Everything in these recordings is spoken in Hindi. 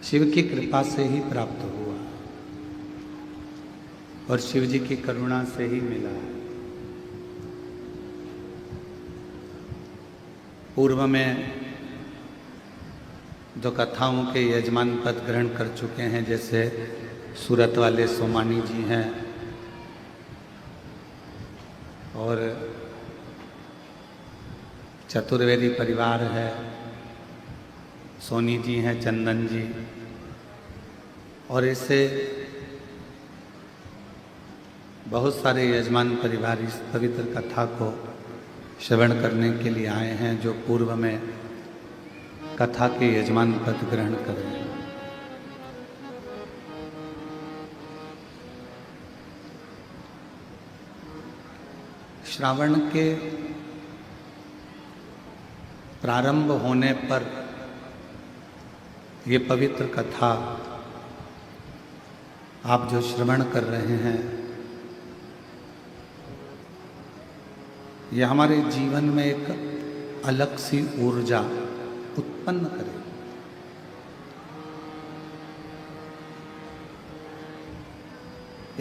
शिव की कृपा से ही प्राप्त हुआ और शिव जी की करुणा से ही मिला। पूर्व में जो कथाओं के यजमान पद ग्रहण कर चुके हैं, जैसे सूरत वाले सोमानी जी हैं और चतुर्वेदी परिवार है, सोनी जी हैं, चंदन जी, और ऐसे बहुत सारे यजमान परिवार इस पवित्र कथा को श्रवण करने के लिए आए हैं, जो पूर्व में कथा के यजमान पद ग्रहण कर रहे हैं। श्रावण के प्रारंभ होने पर ये पवित्र कथा आप जो श्रवण कर रहे हैं, ये हमारे जीवन में एक अलग सी ऊर्जा उत्पन्न करे।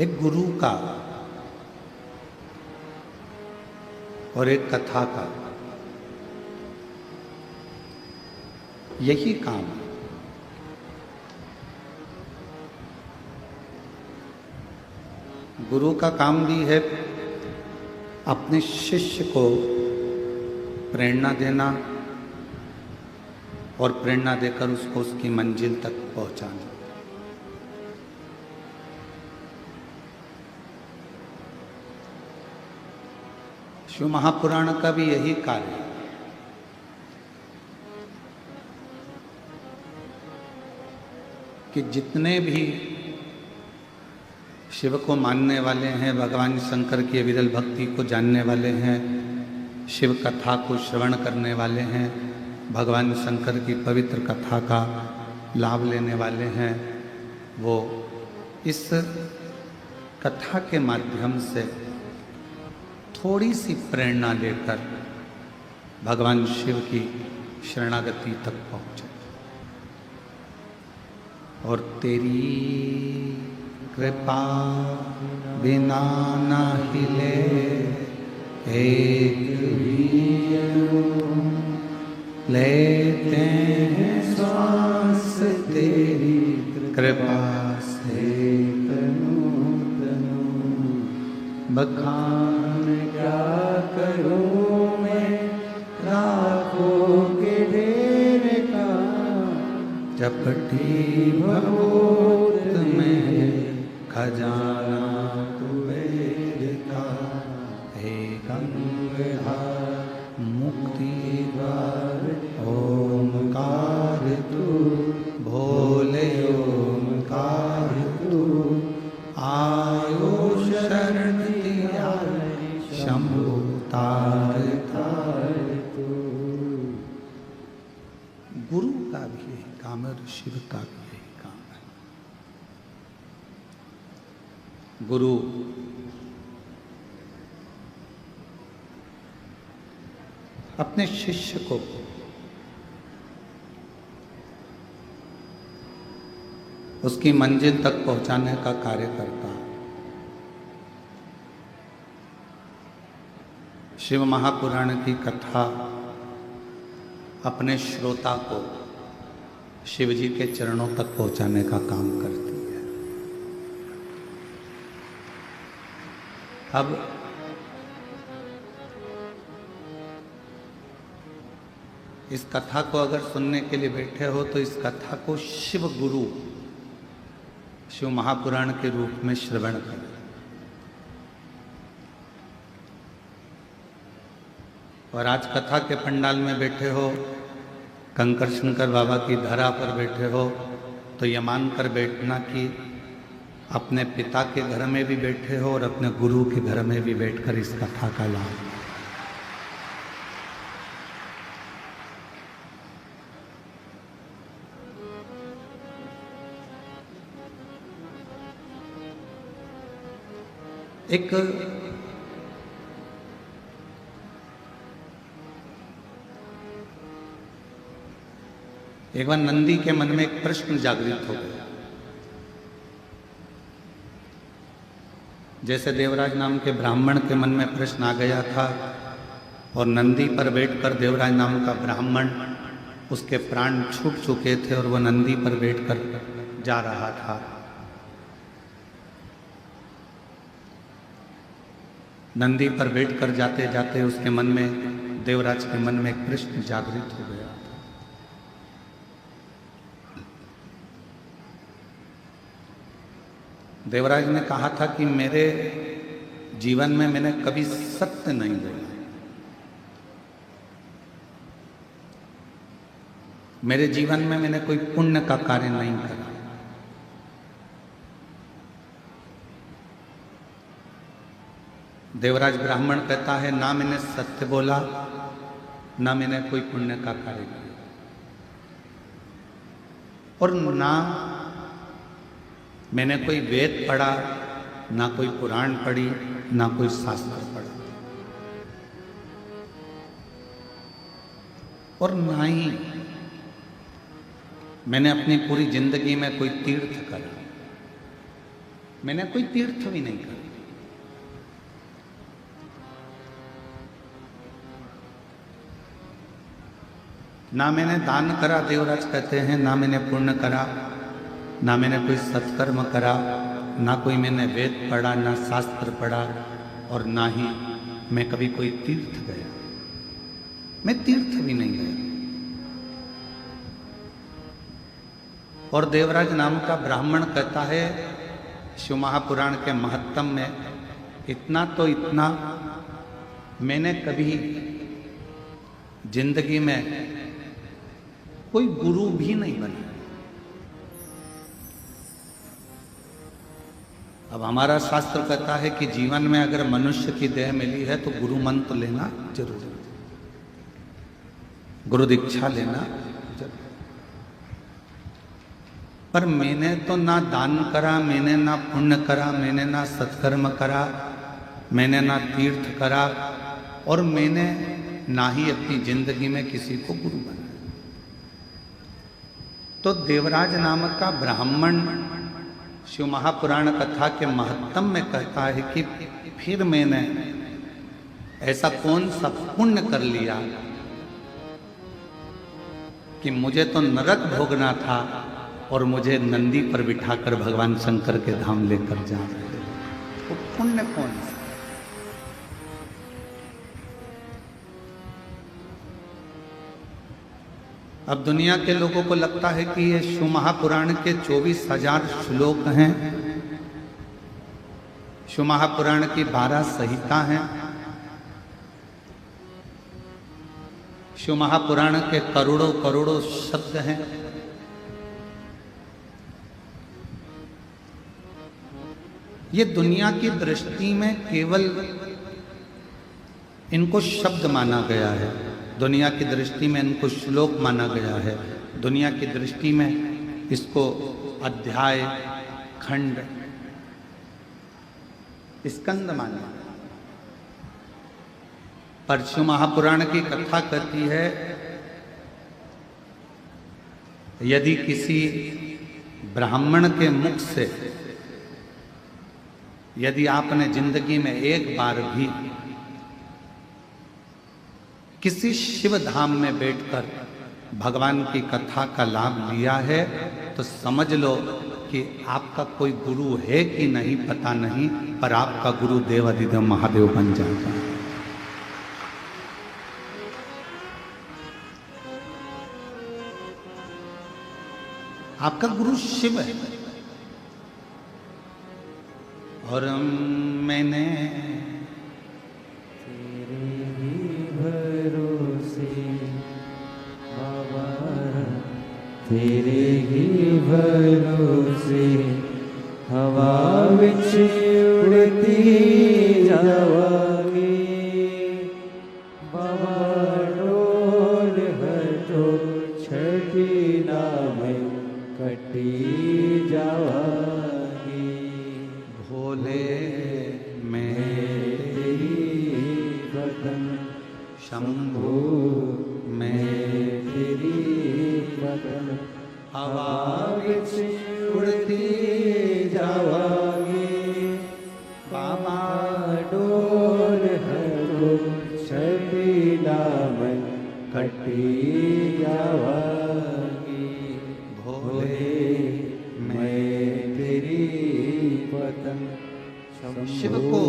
एक गुरु का और एक कथा का यही काम है। गुरु का काम भी है अपने शिष्य को प्रेरणा देना और प्रेरणा देकर उसको उसकी मंजिल तक पहुंचाना। शिव महापुराण का भी यही कार्य है। कि जितने भी शिव को मानने वाले हैं, भगवान शंकर की विरल भक्ति को जानने वाले हैं, शिव कथा को श्रवण करने वाले हैं, भगवान शंकर की पवित्र कथा का लाभ लेने वाले हैं, वो इस कथा के माध्यम से थोड़ी सी प्रेरणा लेकर भगवान शिव की शरणागति तक पहुँचे। और तेरी कृपा बिना न हिले एक भी लेते हैं श्वास, तेरी कृपा से तनु तनु बखान क्या करूं मैं लाखों के ढेर का, चपटी भगवत में खजाना तू वेद का, हे गंगाधर मुक्ति द्वार ओमकार तू, भोले ओमकार तू, आयो शरण दिया शंभु तार तार तू। गुरु का भी यही काम है और शिव का भी यही काम है। गुरु अपने शिष्य को उसकी मंजिल तक पहुंचाने का कार्य करता है। शिव महापुराण की कथा अपने श्रोता को शिव जी के चरणों तक पहुंचाने का काम करती है। अब इस कथा को अगर सुनने के लिए बैठे हो तो इस कथा को शिव गुरु, शिव महापुराण के रूप में श्रवण करें। और आज कथा के पंडाल में बैठे हो, कंकर शंकर बाबा की धरा पर बैठे हो, तो ये मानकर बैठना कि अपने पिता के घर में भी बैठे हो और अपने गुरु के घर में भी बैठकर इस कथा का लाभ। एक एक बार नंदी के मन में एक प्रश्न जागृत हो गया। जैसे देवराज नाम के ब्राह्मण के मन में प्रश्न आ गया था और नंदी पर बैठकर देवराज नाम का ब्राह्मण, उसके प्राण छूट चुके थे और वह नंदी पर बैठकर जा रहा था। नंदी पर बैठकर जाते जाते उसके मन में, देवराज के मन में एक प्रश्न जागृत हो गया। देवराज ने कहा था कि मेरे जीवन में मैंने कभी सत्य नहीं बोला, मेरे जीवन में मैंने कोई पुण्य का कार्य नहीं करा। देवराज ब्राह्मण कहता है, ना मैंने सत्य बोला, ना मैंने कोई पुण्य का कार्य किया, और ना मैंने कोई वेद पढ़ा, ना कोई पुराण पढ़ी, ना कोई शास्त्र पढ़ा, और ना ही मैंने अपनी पूरी जिंदगी में कोई तीर्थ करा। मैंने कोई तीर्थ भी नहीं करा। ना मैंने दान करा, देवराज कहते हैं, ना मैंने पुण्य करा, ना मैंने कोई सत्कर्म करा, ना कोई मैंने वेद पढ़ा, ना शास्त्र पढ़ा, और ना ही मैं कभी कोई तीर्थ गया। मैं तीर्थ भी नहीं गया। और देवराज नाम का ब्राह्मण कहता है, शिव महापुराण के महत्तम में इतना तो इतना, मैंने कभी जिंदगी में कोई गुरु भी नहीं बना। अब हमारा शास्त्र कहता है कि जीवन में अगर मनुष्य की देह मिली है तो गुरु मंत्र लेना जरूर है, गुरु दीक्षा लेना जरूर। पर मैंने तो ना दान करा, मैंने ना पुण्य करा, मैंने ना सत्कर्म करा, मैंने ना तीर्थ करा, और मैंने ना ही अपनी जिंदगी में किसी को गुरु बनाया। तो देवराज नामक का ब्राह्मण शिव महापुराण कथा के महत्तम में कहता है कि फिर मैंने ऐसा कौन सा पुण्य कर लिया कि मुझे तो नरक भोगना था और मुझे नंदी पर बिठाकर भगवान शंकर के धाम लेकर जा रहे थे। वो पुण्य कौन सा? अब दुनिया के लोगों को लगता है कि ये शिव महापुराण के 24,000 श्लोक हैं, शिव महापुराण की 12 संहिता हैं, शिव महापुराण के करोड़ों करोड़ों शब्द हैं। ये दुनिया की दृष्टि में केवल इनको शब्द माना गया है, दुनिया की दृष्टि में इनको श्लोक माना गया है, दुनिया की दृष्टि में इसको अध्याय, खंड, स्कंद माना। पर शिव महापुराण की कथा कहती है, यदि किसी ब्राह्मण के मुख से यदि आपने जिंदगी में एक बार भी किसी शिव धाम में बैठकर भगवान की कथा का लाभ लिया है तो समझ लो कि आपका कोई गुरु है कि नहीं पता नहीं, पर आपका गुरु देवाधिदेव महादेव बन जाता है। आपका गुरु शिव है। और मैंने तेरे ही भरोसे हवा विच उड़ती जावांगी, बाबा डोल हटो छठी नाम कटी जावांगी। भोले मैं तेरी बदन शंभु मैं तेरी बदन हवा विच उड़ती जावांगी बाबा डोर हरो छड़ी नाम कटी जावांगी भोले मैं तेरी पतंग शिव को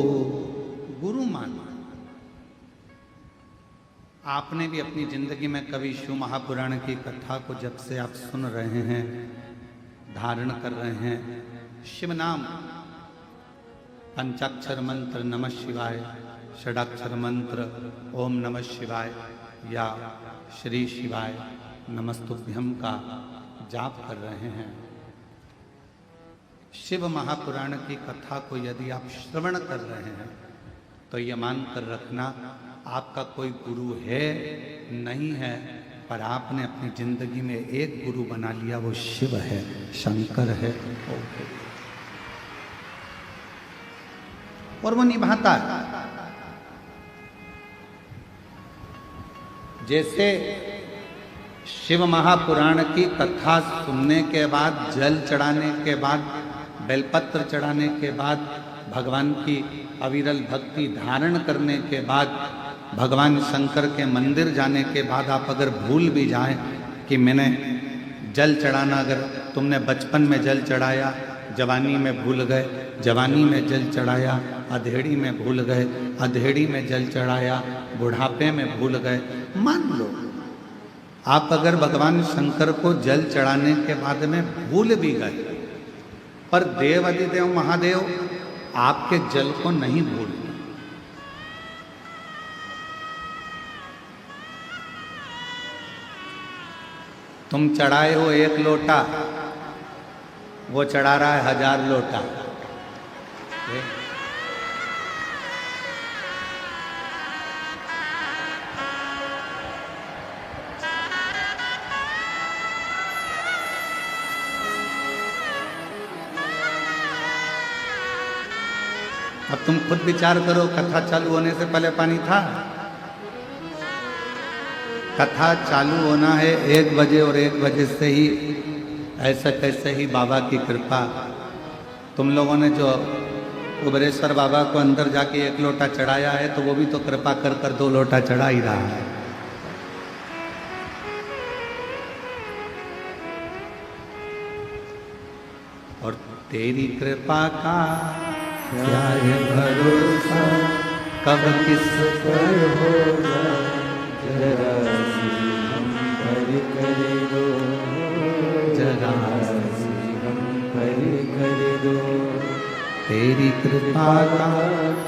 गुरु माना। आपने भी अपनी जिंदगी में कभी शिव महापुराण की कथा को जब से आप सुन रहे हैं, धारण कर रहे हैं, शिव नाम, पंचाक्षर मंत्र नमः शिवाय, षडाक्षर मंत्र ओम नमः शिवाय या श्री शिवाय नमस्तुभ्यम का जाप कर रहे हैं। शिव महापुराण की कथा को यदि आप श्रवण कर रहे हैं तो ये मान कर रखना आपका कोई गुरु है नहीं है, पर आपने अपनी जिंदगी में एक गुरु बना लिया, वो शिव है, शंकर है, और वो निभाता है। जैसे शिव महापुराण की कथा सुनने के बाद, जल चढ़ाने के बाद, बेलपत्र चढ़ाने के बाद, भगवान की अविरल भक्ति धारण करने के बाद, भगवान शंकर के मंदिर जाने के बाद आप अगर भूल भी जाएं कि मैंने जल चढ़ाना, अगर तुमने बचपन में जल चढ़ाया, जवानी में भूल गए, जवानी में जल चढ़ाया, अधेड़ी में भूल गए, अधेड़ी में जल चढ़ाया, बुढ़ापे में भूल गए, मान लो आप अगर भगवान शंकर को जल चढ़ाने के बाद में भूल भी गए, पर देव अधिदेव महादेव आपके जल को नहीं भूलते। तुम चढ़ाए हो 1 लोटा, वो चढ़ा रहा है 1000 लोटा। अब तुम खुद विचार करो, कथा चालू होने से पहले पानी था? कथा चालू होना है 1 बजे और 1 बजे से ही ऐसा कैसे ही बाबा की कृपा। तुम लोगों ने जो कुबरेश्वर बाबा को अंदर जाके 1 लोटा चढ़ाया है, तो वो भी तो कृपा कर कर 2 लोटा चढ़ा ही रहा है। और तेरी कृपा का क्या है भरोसा, कब किस पर हो जाए, जरा सी हम पर कर दो, जरा सी हम पर कर दो। तेरी कृपा का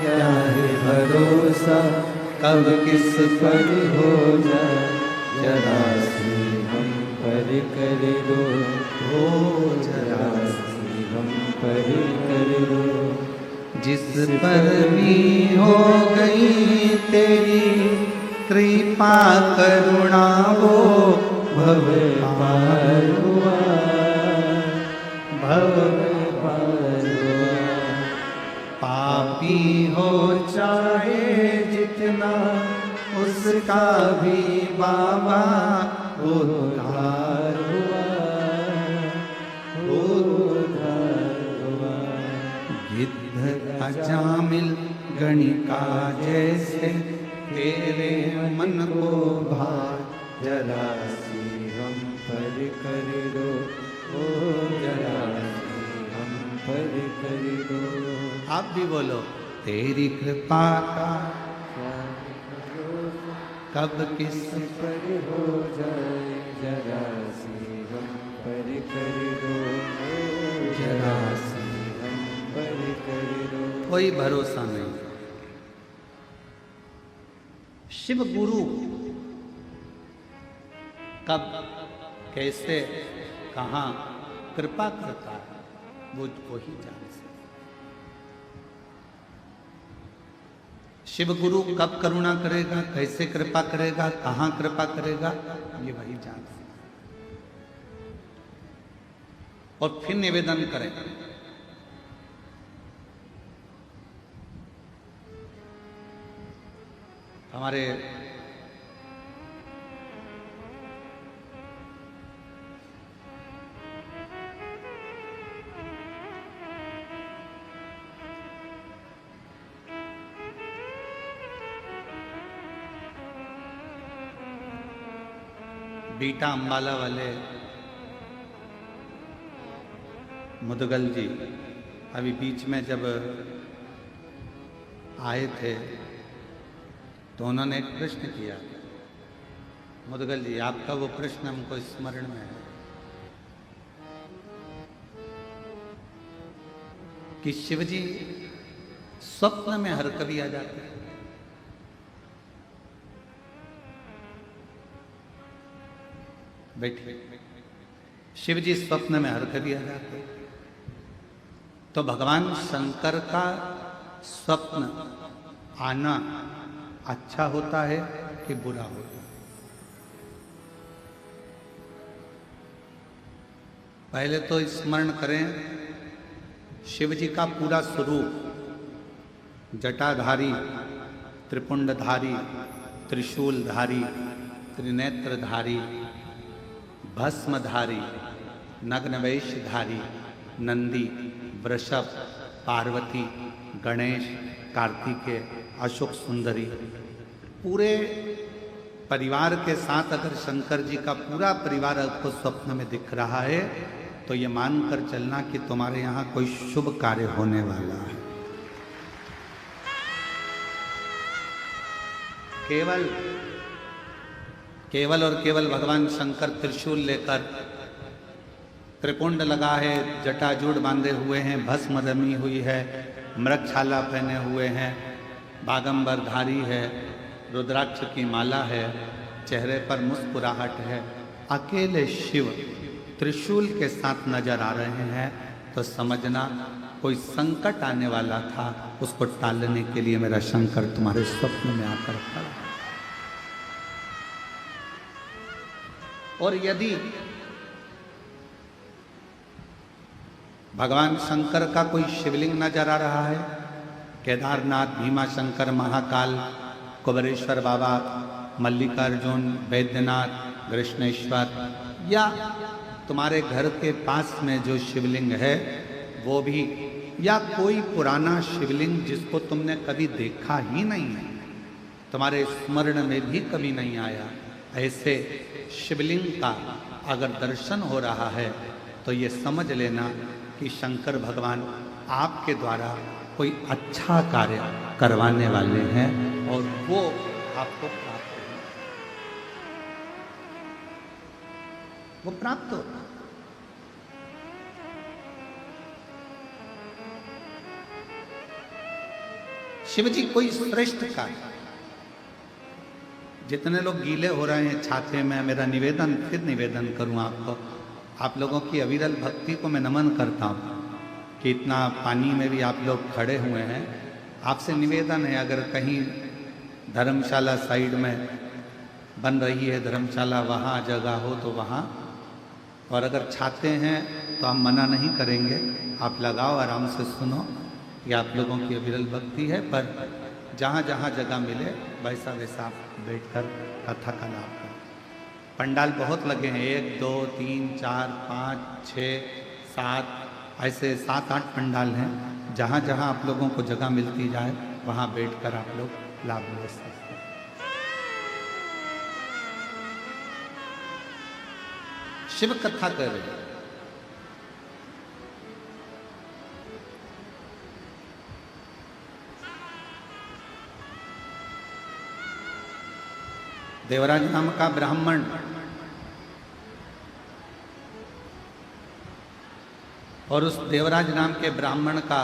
क्या है भरोसा, कब किस पर हो जाए, जरा सी हम पर कर दो, हो जरा सी हम पर कर दो। जिस पर भी हो गई तेरी कृपा करुणा, वो भव पार हुआ, भव पार हुआ। पापी हो चाहे जितना, उसका भी बाबा उद्धार हुआ, उद्धार हुआ। गिद्ध अजामिल गणिका जैसे तेरे मन को भार, जरा सी हम पर कर दो, ओ जरा सी हम पर कर दो। आप भी बोलो, तेरी कृपा का कब किस पर हो जाए, जरा सी हम पर कर दो, जरा सी हम पर कर दो। कोई भरोसा नहीं। शिव गुरु कब, कैसे, कहाँ कृपा करता है, वो ही जान सकता। शिव गुरु कब करुणा करेगा, कैसे कृपा करेगा, कहाँ कृपा करेगा, ये वही जान सकता। और फिर निवेदन करें, हमारे बीटा अम्बाला वाले मुदगल जी अभी बीच में जब आए थे तो उन्होंने एक प्रश्न किया। मुदगल जी, आपका वो प्रश्न हमको स्मरण में है कि शिवजी स्वप्न में हर कभी आ जाते हैं। बैठिए। शिवजी स्वप्न में हर कभी आ जाते हैं, तो भगवान शंकर का स्वप्न आना अच्छा होता है कि बुरा होता है? पहले तो स्मरण करें शिव जी का पूरा स्वरूप, जटाधारी, त्रिपुंडधारी, त्रिशूलधारी, त्रिनेत्रधारी, भस्मधारी, नग्नवेशधारी, नंदी, वृषभ, पार्वती, गणेश, कार्तिकेय, अशोक सुंदरी, पूरे परिवार के साथ अगर शंकर जी का पूरा परिवार आपको स्वप्न में दिख रहा है तो ये मानकर चलना कि तुम्हारे यहाँ कोई शुभ कार्य होने वाला है। केवल और केवल भगवान शंकर त्रिशूल लेकर, त्रिपुंड लगा है, जटाजूड़ बांधे हुए हैं, भस्म रमी हुई है, मृगछाला पहने हुए हैं, बागंबरधारी है, रुद्राक्ष की माला है, चेहरे पर मुस्कुराहट है, अकेले शिव त्रिशूल के साथ नजर आ रहे हैं तो समझना कोई संकट आने वाला था, उसको टालने के लिए मेरा शंकर तुम्हारे स्वप्न में आकर खड़ा। और यदि भगवान शंकर का कोई शिवलिंग नजर आ रहा है, केदारनाथ, भीमा शंकर, महाकाल, कुबेरेश्वर बाबा, मल्लिकार्जुन, वैद्यनाथ, कृष्णेश्वर, या तुम्हारे घर के पास में जो शिवलिंग है वो भी, या कोई पुराना शिवलिंग जिसको तुमने कभी देखा ही नहीं है, तुम्हारे स्मरण में भी कभी नहीं आया, ऐसे शिवलिंग का अगर दर्शन हो रहा है तो ये समझ लेना कि शंकर भगवान आपके द्वारा कोई अच्छा कार्य करवाने वाले हैं और वो आपको प्राप्त होगा, वो प्राप्त होगा। शिव जी कोई श्रेष्ठ कार्य, जितने लोग गीले हो रहे हैं छाते में, मेरा निवेदन, फिर निवेदन करूं आपको, आप लोगों की अविरल भक्ति को मैं नमन करता हूं कि इतना पानी में भी आप लोग खड़े हुए हैं। आपसे निवेदन है, अगर कहीं धर्मशाला साइड में बन रही है धर्मशाला, वहाँ जगह हो तो वहाँ, और अगर छाते हैं तो हम मना नहीं करेंगे, आप लगाओ, आराम से सुनो, ये आप लोगों की अविरल भक्ति है। पर जहाँ जहाँ जगह मिले वैसा वैसा बैठकर कथा का लाभ करें। पंडाल बहुत लगे हैं, 1 2 3 4 5 6 7, ऐसे 7-8 पंडाल हैं। जहाँ जहाँ आप लोगों को जगह मिलती जाए वहाँ बैठकर आप लोग लाभ ले सकते हैं। शिव कथा कर रहे हैं। देवराज नाम का ब्राह्मण और उस देवराज नाम के ब्राह्मण का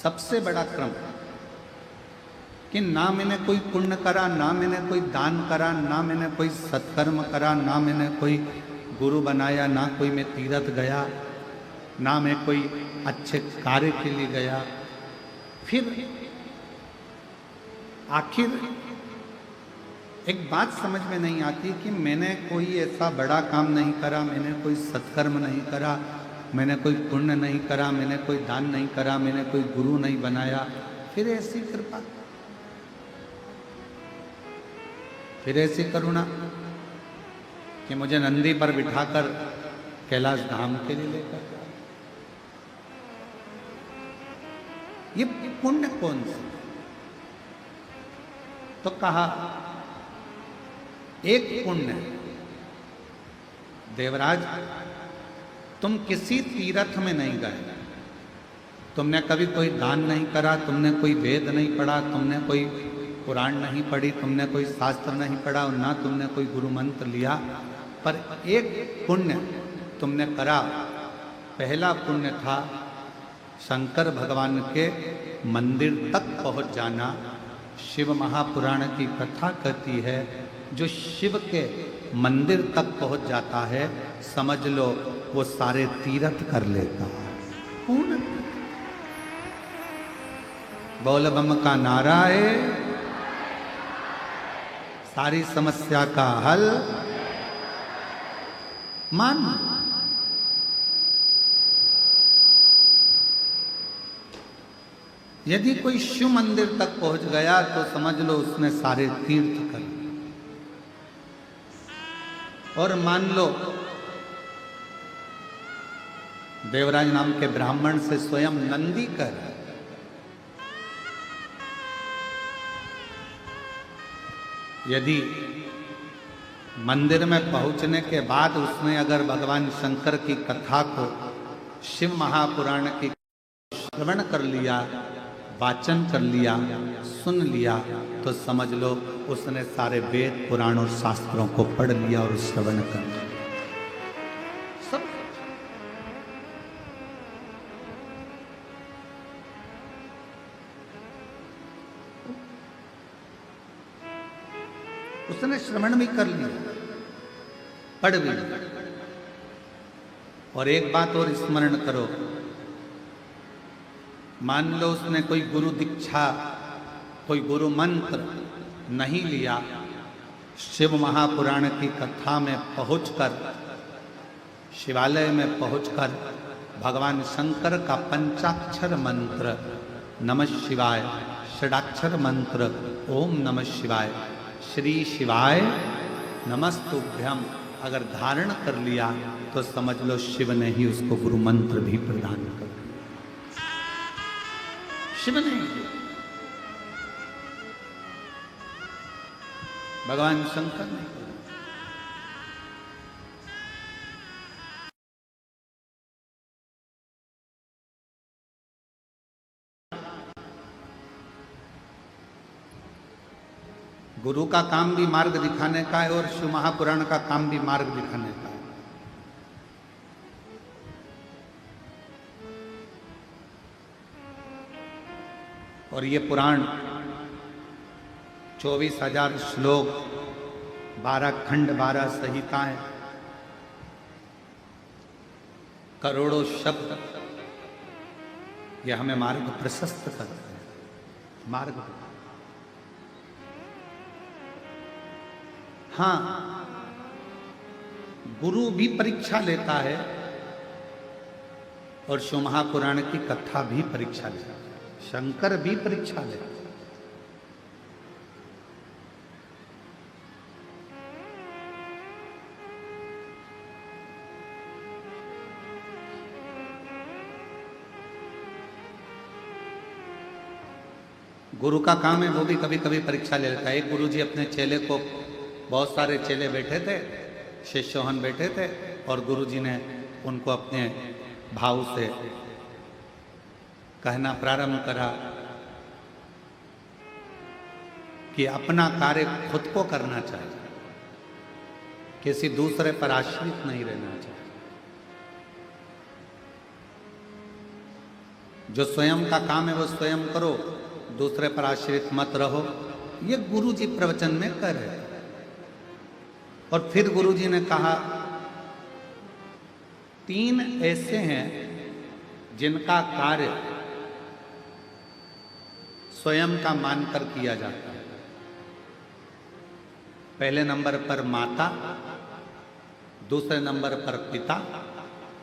सबसे बड़ा क्रम कि ना मैंने कोई पुण्य करा, ना मैंने कोई दान करा, ना मैंने कोई सत्कर्म करा, ना मैंने कोई गुरु बनाया, ना कोई मैं तीर्थ गया, ना मैं कोई अच्छे कार्य के लिए गया। फिर आखिर एक बात समझ में नहीं आती कि मैंने कोई ऐसा बड़ा काम नहीं करा, मैंने कोई सत्कर्म नहीं करा, मैंने कोई पुण्य नहीं करा, मैंने कोई दान नहीं करा, मैंने कोई गुरु नहीं बनाया, फिर ऐसी कृपा, फिर ऐसी करुणा कि मुझे नंदी पर बिठाकर कैलाश धाम के लिए लेकर, ये पुण्य कौन सा? तो कहा एक पुण्य। देवराज, तुम किसी तीर्थ में नहीं गए, तुमने कभी कोई दान नहीं करा, तुमने कोई वेद नहीं पढ़ा, तुमने कोई पुराण नहीं पढ़ी, तुमने कोई शास्त्र नहीं पढ़ा और ना तुमने कोई गुरु मंत्र लिया, पर एक पुण्य तुमने करा। पहला पुण्य था शंकर भगवान के मंदिर तक पहुंच जाना। शिव महापुराण की कथा कहती है, जो शिव के मंदिर तक पहुंच जाता है, समझ लो वो सारे तीर्थ कर लेता है। पूर्ण बोल बम का नारा है, सारी समस्या का हल मान। यदि कोई शिव मंदिर तक पहुंच गया तो समझ लो उसने सारे तीर्थ कर लिए। और मान लो देवराज नाम के ब्राह्मण से स्वयं नंदी कर, यदि मंदिर में पहुंचने के बाद उसने अगर भगवान शंकर की कथा को, शिव महापुराण की श्रवण कर लिया, वाचन कर लिया, सुन लिया, तो समझ लो उसने सारे वेद पुराण और शास्त्रों को पढ़ लिया और श्रवण कर लिया। सब उसने श्रवण भी कर लिया, पढ़ भी लिया। और एक बात और स्मरण करो, मान लो उसने कोई गुरु दीक्षा, कोई गुरु मंत्र नहीं लिया, शिव महापुराण की कथा में पहुंचकर, शिवालय में पहुंचकर भगवान शंकर का पंचाक्षर मंत्र नमः शिवाय, षडाक्षर मंत्र ओम नमः शिवाय, श्री शिवाय नमस्तुभ्यम अगर धारण कर लिया तो समझ लो शिव ने ही उसको गुरु मंत्र भी प्रदान कर दिया। शिव ने, भगवान शंकर ने। गुरु का काम भी मार्ग दिखाने का है और शिव महापुराण का काम भी मार्ग दिखाने का है। और ये पुराण 24,000 श्लोक, 12 खंड, 12 संहिताएं, करोड़ों शब्द, ये हमें मार्ग प्रशस्त करते हैं। मार्ग, हाँ, गुरु भी परीक्षा लेता है और शिव महापुराण की कथा भी परीक्षा लेता है, शंकर भी परीक्षा लेता है। गुरु का काम है वो भी कभी कभी परीक्षा ले लेता है। एक गुरु जी अपने चेले को, बहुत सारे चेले बैठे थे, शिष्योहन बैठे थे, और गुरु जी ने उनको अपने भाव से कहना प्रारंभ करा कि अपना कार्य खुद को करना चाहिए, किसी दूसरे पर आश्रित नहीं रहना चाहिए। जो स्वयं का काम है वो स्वयं करो, दूसरे पर आश्रित मत रहो। ये गुरु जी प्रवचन में कर रहे। और फिर गुरु जी ने कहा, 3 ऐसे हैं जिनका कार्य स्वयं का मानकर किया जाता है। पहले नंबर पर माता, दूसरे नंबर पर पिता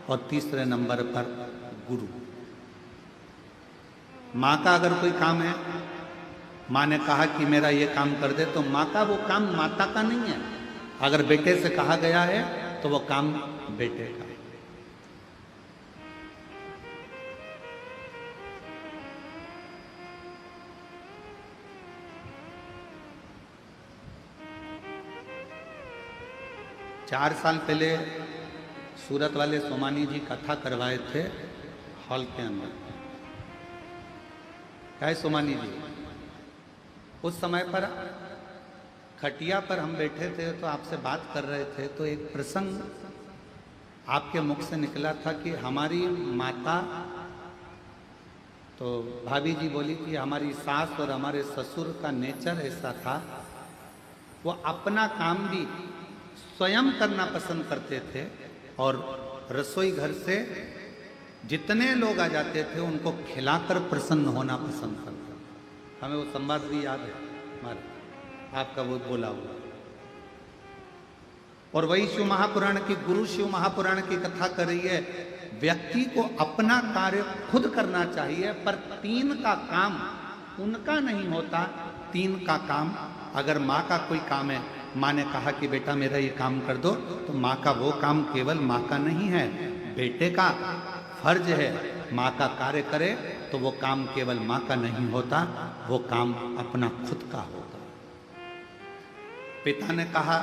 और तीसरे नंबर पर गुरु। माँ का अगर कोई काम है, माँ ने कहा कि मेरा ये काम कर दे, तो माँ का वो काम माता का नहीं है। अगर बेटे से कहा गया है तो वो काम बेटे का। 4 साल पहले सूरत वाले सोमानी जी कथा करवाए थे हॉल के अंदर। क्या है सोमानी जी, उस समय पर खटिया पर हम बैठे थे तो आपसे बात कर रहे थे, तो एक प्रसंग आपके मुख से निकला था कि हमारी माता, तो भाभी जी बोली कि हमारी सास और हमारे ससुर का नेचर ऐसा था, वो अपना काम भी स्वयं करना पसंद करते थे और रसोई घर से जितने लोग आ जाते थे उनको खिलाकर प्रसन्न होना पसंद करते। हमें वो संवाद भी याद है हमारे, आपका वो बोला हुआ। और वही शिव महापुराण की, गुरु शिव महापुराण की कथा कर रही है, व्यक्ति को अपना कार्य खुद करना चाहिए, पर 3 का काम उनका नहीं होता। 3 का काम, अगर माँ का कोई काम है, माँ ने कहा कि बेटा मेरा ये काम कर दो, तो माँ का वो काम केवल माँ का नहीं है, बेटे का फर्ज है माँ का कार्य करे, तो वो काम केवल माँ का नहीं होता, वो काम अपना खुद का होता। पिता ने कहा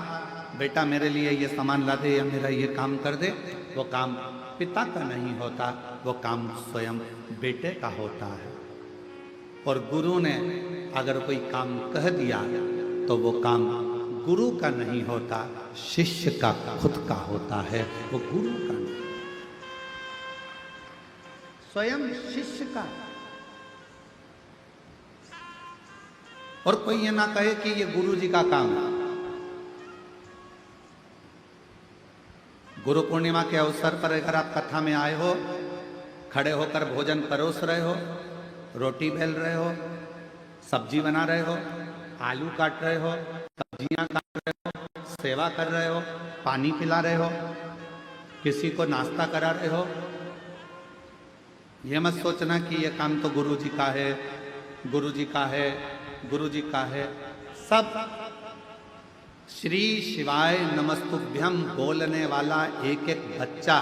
बेटा मेरे लिए ये सामान ला दे या मेरा ये काम कर दे, वो काम पिता का नहीं होता, वो काम स्वयं बेटे का होता है। और गुरु ने अगर कोई काम कह दिया तो वो काम गुरु का नहीं होता, शिष्य का खुद का होता है, वो गुरु का नहीं, स्वयं शिष्य का। और कोई ये ना कहे कि ये गुरु जी का काम है। गुरु पूर्णिमा के अवसर पर अगर आप कथा में आए हो, खड़े होकर भोजन परोस रहे हो, रोटी बेल रहे हो, सब्जी बना रहे हो, आलू काट रहे हो, सब्जियां काट रहे हो, सेवा कर रहे हो, पानी पिला रहे हो, किसी को नाश्ता करा रहे हो, ये मत सोचना कि ये काम तो गुरु जी का है, गुरु जी का है, गुरु जी का है। सब श्री शिवाय नमस्तुभ्यम बोलने वाला एक एक बच्चा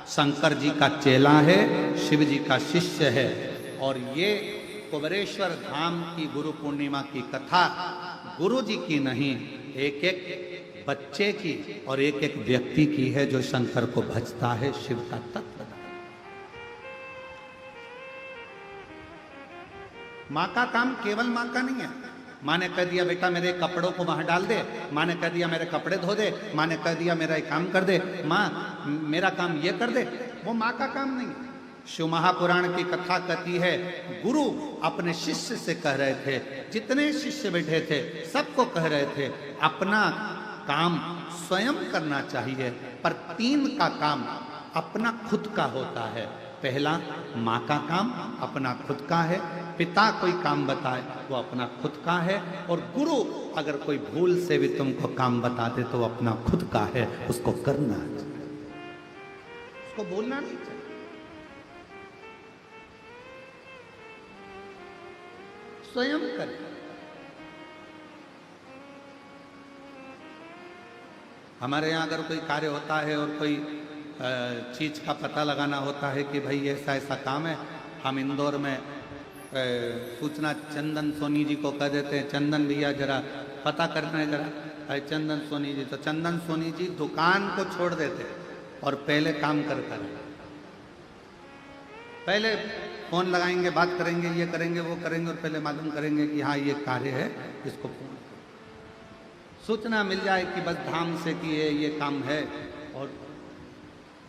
शंकर जी का चेला है, शिव जी का शिष्य है। और ये कुबरेश्वर धाम की गुरु पूर्णिमा की कथा गुरु जी की नहीं, एक एक बच्चे की और एक एक व्यक्ति की है जो शंकर को भजता है, शिव का तत्व। माँ का काम केवल माँ का नहीं है। माँ ने कह दिया बेटा मेरे कपड़ों को वहां डाल दे, माँ ने कह दिया मेरे कपड़े धो दे, माँ ने कह दिया मेरा एक काम कर दे, माँ मेरा काम ये कर दे, वो माँ का काम नहीं। शिव महापुराण की कथा कहती है, गुरु अपने शिष्य से कह रहे थे, जितने शिष्य बैठे थे सबको कह रहे थे अपना काम स्वयं करना चाहिए, पर 3 का काम अपना खुद का होता है। पहला माँ का काम अपना खुद का है, पिता कोई काम बताए वो अपना खुद का है, और गुरु अगर कोई भूल से भी तुमको काम बता दे तो अपना खुद का है, उसको करना चाहिए, उसको बोलना नहीं चाहिए। स्वयं करें। हमारे यहाँ अगर कोई कार्य होता है और कोई चीज का पता लगाना होता है कि भाई ऐसा ऐसा काम है, हम इंदौर में सूचना चंदन सोनी जी को कह देते हैं, चंदन भैया जरा पता करना है जरा, चंदन सोनी जी, तो चंदन सोनी जी दुकान को छोड़ देते और पहले काम कर पहले फोन लगाएंगे, बात करेंगे, ये करेंगे वो करेंगे, और पहले मालूम करेंगे कि हाँ ये कार्य है, इसको फोन सूचना मिल जाए कि बस धाम से कि ये काम है।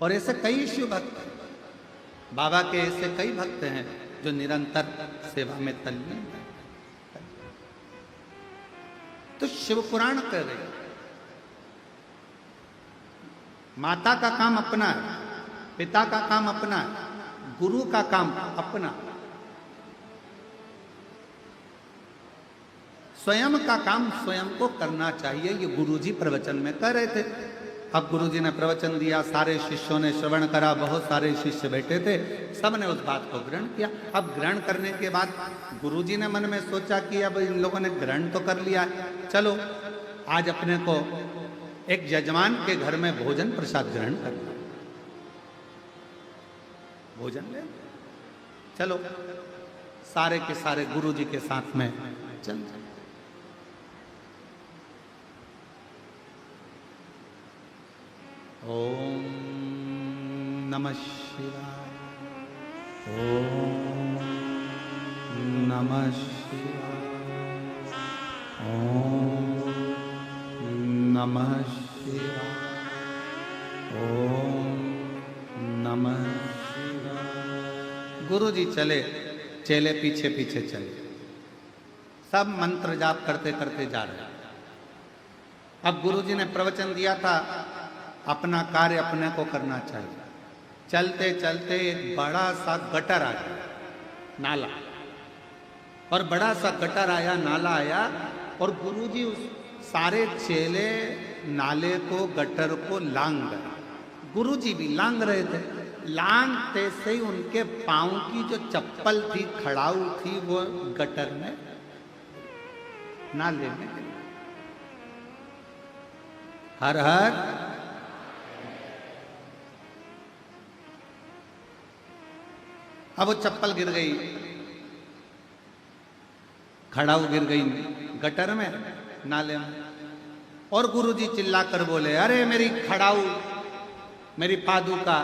और ऐसे कई शिव भक्त, बाबा के ऐसे कई भक्त हैं जो निरंतर सेवा में तल्लीन हैं। तो शिव पुराण कह रहे हैं, माता का काम अपना है, पिता का काम अपना है, गुरु का काम अपना, स्वयं का काम स्वयं को करना चाहिए। ये गुरुजी प्रवचन में कह रहे थे। अब गुरुजी ने प्रवचन दिया, सारे शिष्यों ने श्रवण करा, बहुत सारे शिष्य बैठे थे, सब ने उस बात को ग्रहण किया। अब ग्रहण करने के बाद गुरुजी ने मन में सोचा कि अब इन लोगों ने ग्रहण तो कर लिया, चलो आज अपने को एक यजमान के घर में भोजन प्रसाद ग्रहण करना, भोजन ले, चलो सारे के सारे गुरुजी के साथ में चल। ओम नमः शिवाय। ओम नमः शिवाय। ओम नमः शिवाय। ओम नमः शिवाय। गुरु जी चले, चेले पीछे पीछे चले, सब मंत्र जाप करते करते जा रहे। अब गुरु जी ने प्रवचन दिया था अपना कार्य अपने को करना चाहिए। चलते चलते एक बड़ा सा गटर आ गया, नाला, और बड़ा सा गटर आया, नाला आया, और गुरु जी उस सारे चेले नाले को, गटर को लांग गए। गुरु जी भी लांग रहे थे। लांगते से ही उनके पांव की जो चप्पल थी, खड़ाऊ थी, वो गटर में, नाले में गिरी। हर हर अब वो चप्पल गिर गई, खड़ाऊ गिर गई गटर में, नाले में, और गुरुजी चिल्लाकर बोले, अरे मेरी खड़ाऊ, मेरी पादुका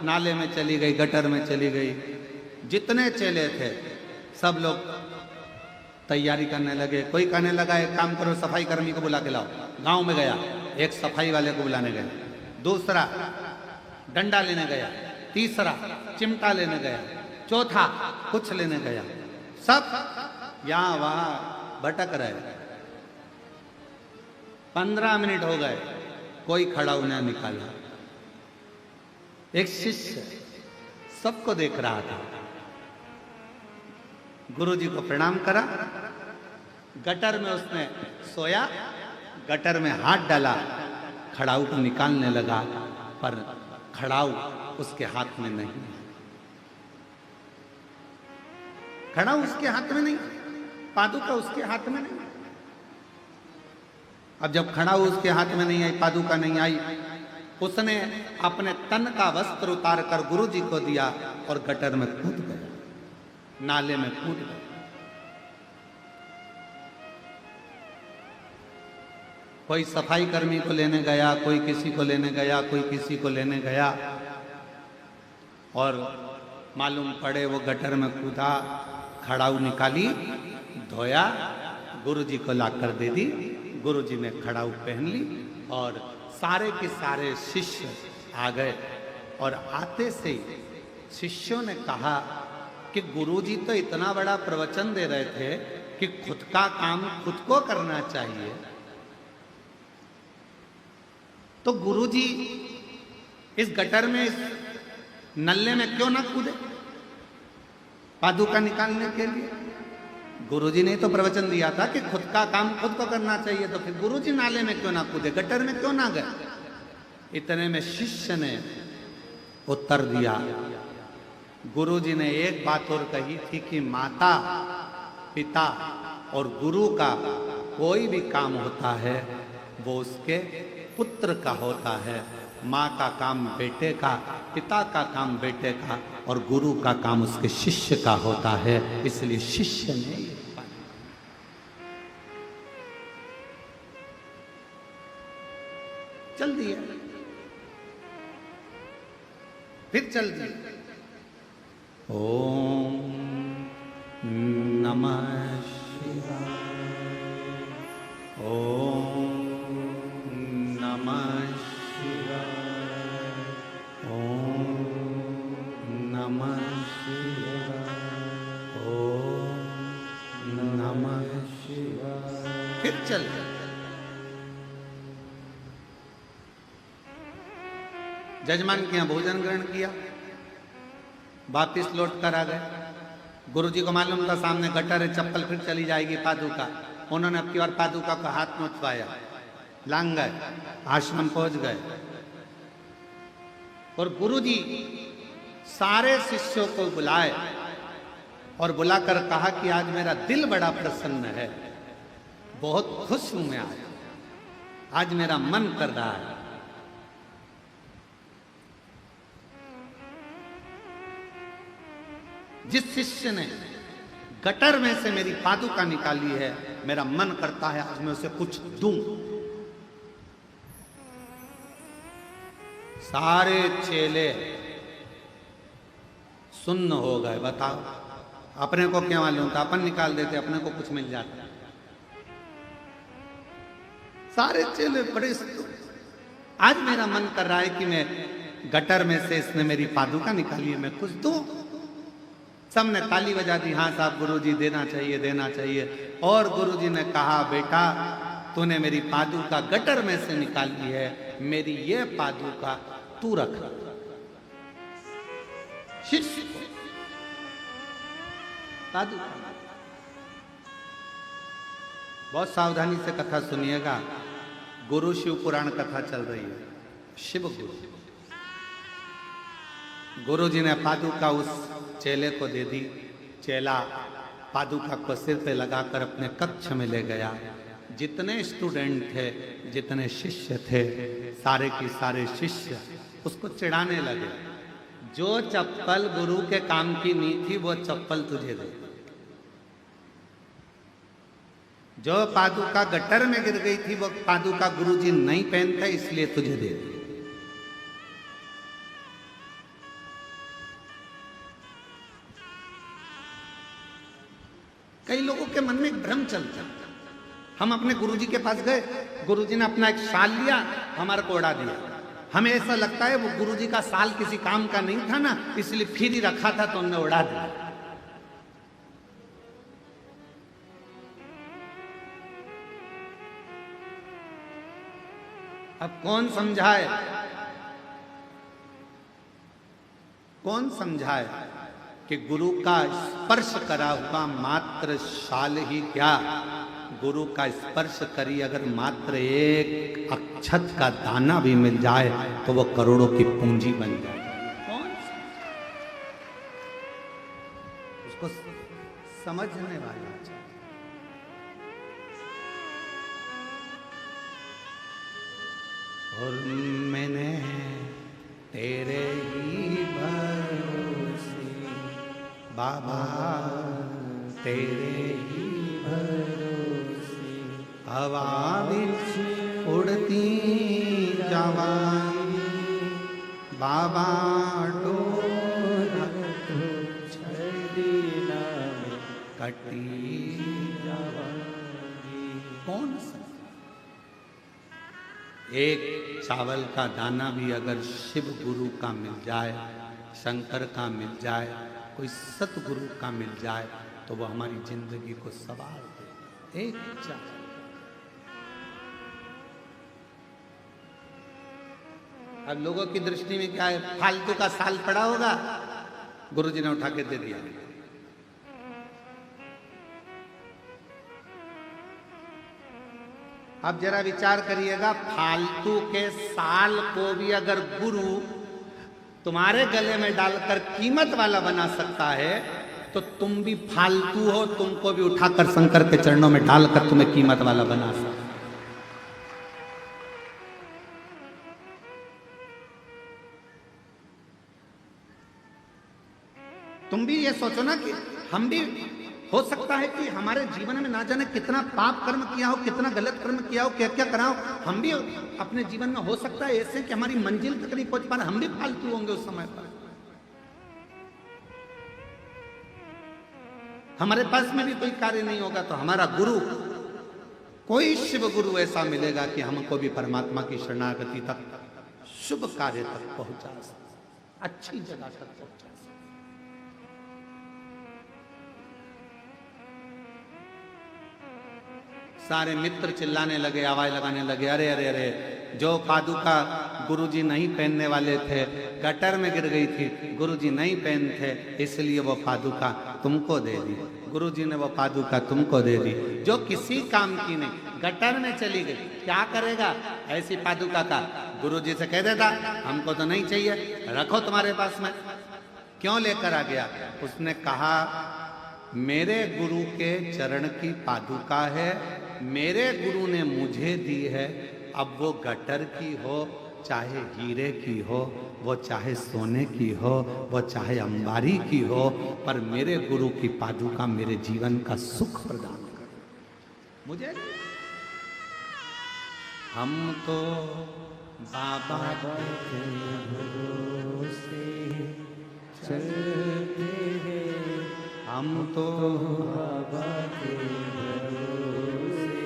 नाले में चली गई, गटर में चली गई। जितने चेले थे सब लोग तैयारी करने लगे। कोई कहने लगा एक काम करो, सफाई कर्मी को बुला के लाओ। गांव में गया, एक सफाई वाले को बुलाने गया। दूसरा डंडा लेने गया। तीसरा चिमटा लेने गया। चौथा कुछ लेने गया। सब यहाँ वहां भटक रहे। 15 मिनट हो गए, कोई खड़ा उन्हें निकाला। एक शिष्य सबको देख रहा था, गुरुजी को प्रणाम करा, गटर में उसने सोया, गटर में हाथ डाला, खड़ाऊ को निकालने लगा, पर खड़ाऊ उसके हाथ में नहीं। खड़ाऊ उसके हाथ में नहीं, पादुका उसके हाथ में नहीं। अब जब खड़ाऊ उसके हाथ में नहीं आई, पादुका नहीं आई, उसने अपने तन का वस्त्र उतार कर गुरुजी को दिया और गटर में कूद गया, नाले में कूद गया। कोई सफाई कर्मी को लेने गया, कोई किसी को लेने गया, कोई किसी को लेने गया, और मालूम पड़े वो गटर में कूदा, खड़ाऊ निकाली, धोया, गुरुजी को लाकर दे दी। गुरुजी ने खड़ाऊ पहन ली और सारे के सारे शिष्य आ गए। और आते से ही शिष्यों ने कहा कि गुरुजी तो इतना बड़ा प्रवचन दे रहे थे कि खुद का काम खुद को करना चाहिए, तो गुरुजी इस गटर में, इस नल्ले में क्यों ना कूदे पादुका निकालने के लिए? गुरुजी ने तो प्रवचन दिया था कि खुद का काम खुद को करना चाहिए, तो फिर गुरुजी नाले में क्यों ना कूदे, गटर में क्यों ना गए? इतने में शिष्य ने उत्तर दिया, गुरुजी ने एक बात और कही थी कि माता, पिता और गुरु का कोई भी काम होता है वो उसके पुत्र का होता है। माँ का काम बेटे का, पिता का काम बेटे का, और गुरु का काम उसके शिष्य का होता है। इसलिए शिष्य ने चल दिया, फिर चल दिया। ओम नमः शिवाय। ओम नमः शिवाय। ओम नमः शिवाय। ओम नमः शिवाय। फिर चल। जजमान के यहाँ भोजन ग्रहण किया, वापिस लौट कर आ गए। गुरुजी को मालूम था सामने गटर है, चप्पल फिर चली जाएगी पादुका। उन्होंने अब की बार पादुका का हाथ में उठवाया, लांग गए, आश्रम पहुंच गए। और गुरुजी सारे शिष्यों को बुलाए और बुलाकर कहा कि आज मेरा दिल बड़ा प्रसन्न है, बहुत खुश हूं मैं, आज मेरा मन कर रहा है। जिस शिष्य ने गटर में से मेरी पादुका निकाली है, मेरा मन करता है आज मैं उसे कुछ दूं। सारे चेले सुन्न हो गए। बताओ, अपने को क्या मालूम था, अपन निकाल देते, अपने को कुछ मिल जाता। सारे चेले बड़े। आज मेरा मन कर रहा है कि मैं गटर में से इसने मेरी पादुका निकाली है, मैं कुछ दूं। सबने ताली बजा दी, हाँ साहब गुरुजी देना चाहिए, देना चाहिए। और गुरुजी ने कहा, बेटा तूने मेरी पादुका गटर में से निकाली है, मेरी ये पादुका तू रख। शिष्य पादुका। बहुत सावधानी से कथा सुनिएगा। गुरु शिव पुराण कथा चल रही है। शिव गुरु, गुरु जी ने पादुका उस चेले को दे दी। चेला पादुका को सिर पे लगाकर अपने कक्ष में ले गया। जितने स्टूडेंट थे, जितने शिष्य थे, सारे के सारे शिष्य उसको चिढ़ाने लगे। जो चप्पल गुरु के काम की नहीं थी वो चप्पल तुझे दे। जो पादुका गटर में गिर गई थी वो पादुका गुरुजी नहीं पहनते, इसलिए तुझे दे दी। कई लोगों के मन में एक भ्रम चलता। हम अपने गुरुजी के पास गए, गुरुजी ने अपना एक शाल लिया, हमारे को उड़ा दिया। हमें ऐसा लगता है वो गुरुजी का शाल किसी काम का नहीं था ना, इसलिए फिर ही रखा था तो उन्होंने उड़ा दिया। अब कौन समझाए, कौन समझाए कि गुरु का स्पर्श करा हुआ मात्र शाल ही क्या, गुरु का स्पर्श करी अगर मात्र एक अक्षत का दाना भी मिल जाए तो वो करोड़ों की पूंजी बन जाए। कौन उसको समझने वाला चाहिए। और मैंने तेरे ही भरोसे बाबा, तेरे ही भरोसे हवा बिच उड़ती जवानी बाबा डोर छड़ीना में कटी जवानी। कौन सा एक चावल का दाना भी अगर शिव गुरु का मिल जाए, शंकर का मिल जाए, कोई सतगुरु का मिल जाए तो वो हमारी जिंदगी को संवार दे। एक चावल। अब लोगों की दृष्टि में क्या है, फालतू का साल पड़ा होगा, गुरुजी ने उठा के दे दिया। अब जरा विचार करिएगा, फालतू के साल को भी अगर गुरु तुम्हारे गले में डालकर कीमत वाला बना सकता है तो तुम भी फालतू हो, तुमको भी उठाकर शंकर के चरणों में डालकर तुम्हें कीमत वाला बना सकता। तुम भी ये सोचो ना कि हम भी, हो सकता है कि हमारे जीवन में ना जाने कितना पाप कर्म किया हो, कितना गलत कर्म किया हो, क्या क्या करा हो, हम भी अपने जीवन में हो सकता है ऐसे कि हमारी मंजिल तक नहीं पहुंच पा रहे, हम भी फालतू होंगे उस समय पर। हमारे पास में भी कोई कार्य नहीं होगा तो हमारा गुरु, कोई शिव गुरु ऐसा मिलेगा कि हमको भी परमात्मा की शरणागति तक, शुभ कार्य तक पहुंचा सके, अच्छी जगह तक पहुंचा सके। सारे मित्र चिल्लाने लगे, आवाज लगाने लगे, अरे अरे अरे, जो पादुका गुरुजी नहीं पहनने वाले थे, गटर में गिर गई थी, गुरुजी नहीं पहनते इसलिए वो पादुका तुमको दे दी। गुरुजी ने वो पादुका तुमको दे दी जो किसी काम की नहीं, गटर में चली गई, क्या करेगा ऐसी पादुका का? गुरुजी से कह देता हमको तो नहीं चाहिए, रखो तुम्हारे पास में। क्यों लेकर आ गया? उसने कहा मेरे गुरु के चरण की पादुका है, मेरे गुरु ने मुझे दी है, अब वो गटर की हो, चाहे हीरे की हो, वो चाहे सोने की हो, वो चाहे अंबारी की हो, पर मेरे गुरु की पादुका मेरे जीवन का सुख प्रदान करे मुझे। हम तो बाबा चलते हैं हम तो बाबा के भरोसे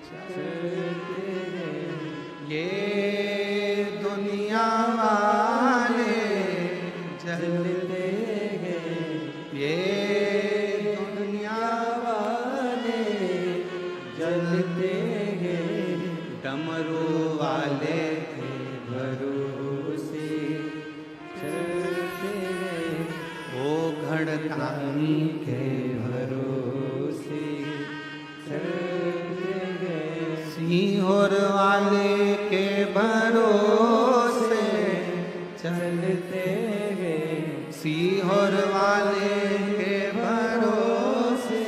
चलते हैं। ये दुनिया वाले चलते हैं ये दुनिया वाले जलते हैं डमरू वाले भरोसे चलते हैं। ओ घड़कानी के भरोसे चलते हैं। सिंहोर वाले के भरोसे चलते हैं सिंहोर वाले के भरोसे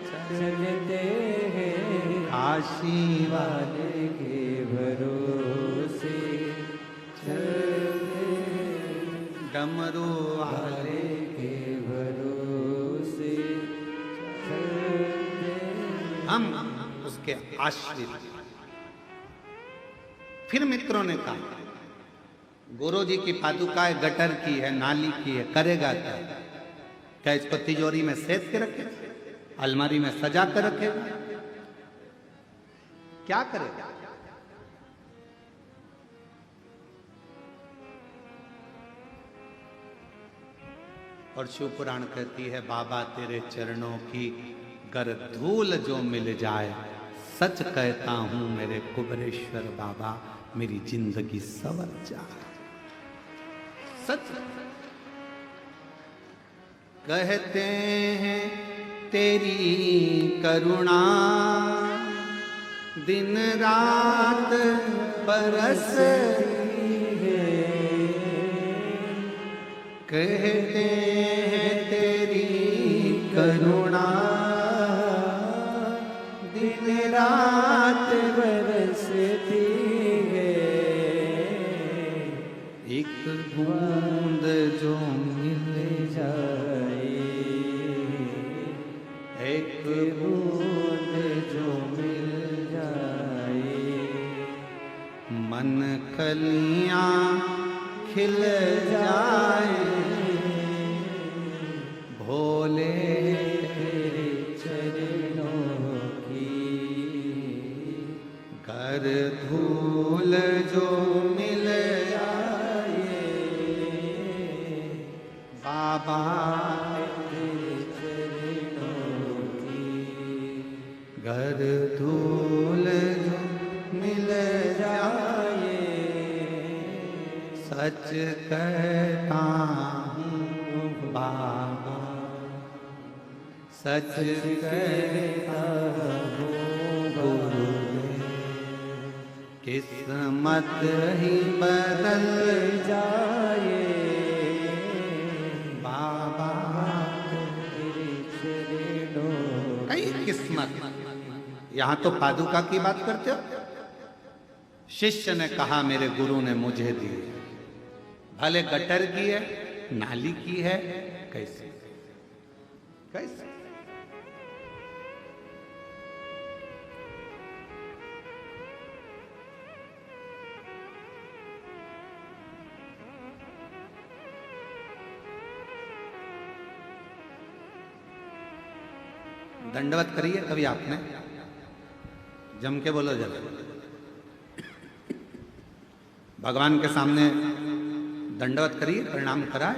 चलते हैं। काशी वाले के भरोसे चलते हैं। डमरू वाले के भरोसे चलते हैं। हम उसके आश्रित। फिर मित्रों ने कहा गुरु जी की पादुकाएं गटर की है, नाली की है, करेगा क्या? क्या इसको तिजोरी में सेट के रखे, अलमारी में सजा कर रखेगा? क्या करेगा? और शिव पुराण कहती है बाबा तेरे चरणों की गर धूल जो मिल जाए, सच कहता हूं मेरे कुबरेश्वर बाबा मेरी जिंदगी सवर जाए। सच कहते हैं तेरी करुणा दिन रात बरसती है। कहते हैं तेरी करुणा दिन रात बरसती है। एक बूंद जो मिल जाए एक बूंद जो मिल जाए। मन कलियां खिल जाए भोले तेरे चरणों की कर धूल जो मिल जाए। बाबा तेरे चरणों की घर धूल जो मिल जाए। सच कहता हूँ बाबा सच कहता हूँ गुरुदेव किस्मत ही बदल जाए। बाबा तेरे चरणों कई किस्मत। यहाँ तो पादुका की बात करते हो। शिष्य ने कहा मेरे गुरु ने मुझे दी, भले गटर की है नाली की है, कैसे कैसे? दंडवत करिए कभी आपने? जम के बोलो जरा। भगवान के सामने दंडवत करिए, प्रणाम कराए।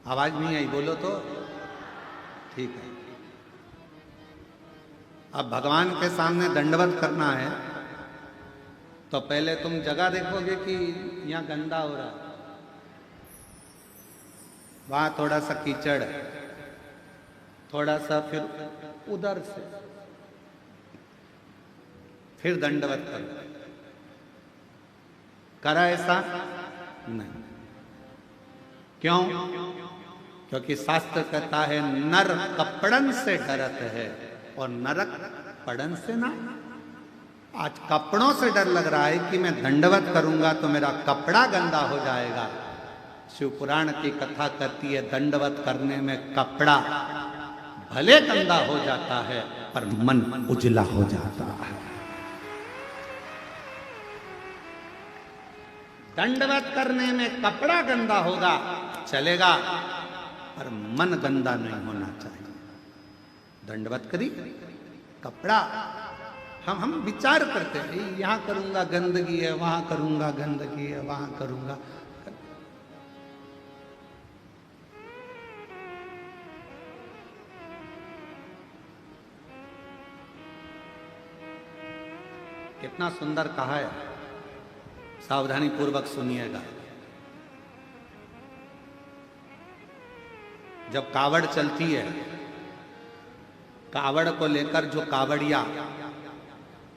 आवाज नहीं आई, बोलो तो ठीक है। अब भगवान के सामने दंडवत करना है तो पहले तुम जगह देखोगे कि यहाँ गंदा हो रहा है, वहां थोड़ा सा कीचड़ है, थोड़ा सा फिर उधर से फिर दंडवत करो। करा ऐसा नहीं। क्यों? क्योंकि शास्त्र कहता है नर कपड़न से डरत है और नरक पड़न से ना। आज कपड़ों से डर लग रहा है कि मैं दंडवत करूंगा तो मेरा कपड़ा गंदा हो जाएगा। शिव पुराण की कथा कहती है दंडवत करने में कपड़ा भले गंदा हो जाता है पर मन उजला हो जाता है। दंडवत करने में कपड़ा गंदा होगा चलेगा, पर मन गंदा नहीं होना चाहिए। दंडवत करी कपड़ा, हम विचार करते हैं, यहां करूंगा गंदगी है, वहां करूंगा गंदगी है, वहां करूंगा। कितना सुंदर कहा है, सावधानी पूर्वक सुनिएगा। जब कावड़ चलती है, कावड़ को लेकर जो कावड़िया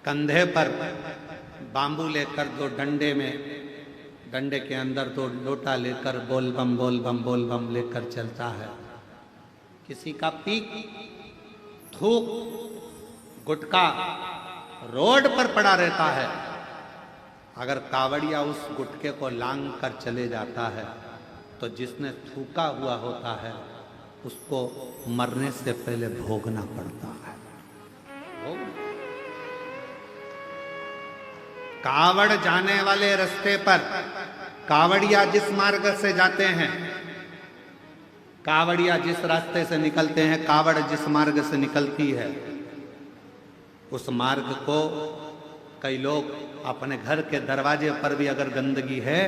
कंधे पर बांबू लेकर, दो डंडे में, डंडे के अंदर दो लोटा लेकर बोल बम लेकर चलता है। किसी का पीक, थूक, गुटका रोड पर पड़ा रहता है। अगर कावड़िया उस गुटके को लांग कर चले जाता है तो जिसने थूका हुआ होता है उसको मरने से पहले भोगना पड़ता है। कावड़ जाने वाले रास्ते पर कावड़िया जिस मार्ग से जाते हैं, कावड़िया जिस रास्ते से निकलते हैं, कावड़ जिस मार्ग से निकलती है, उस मार्ग को कई लोग अपने घर के दरवाजे पर भी अगर गंदगी है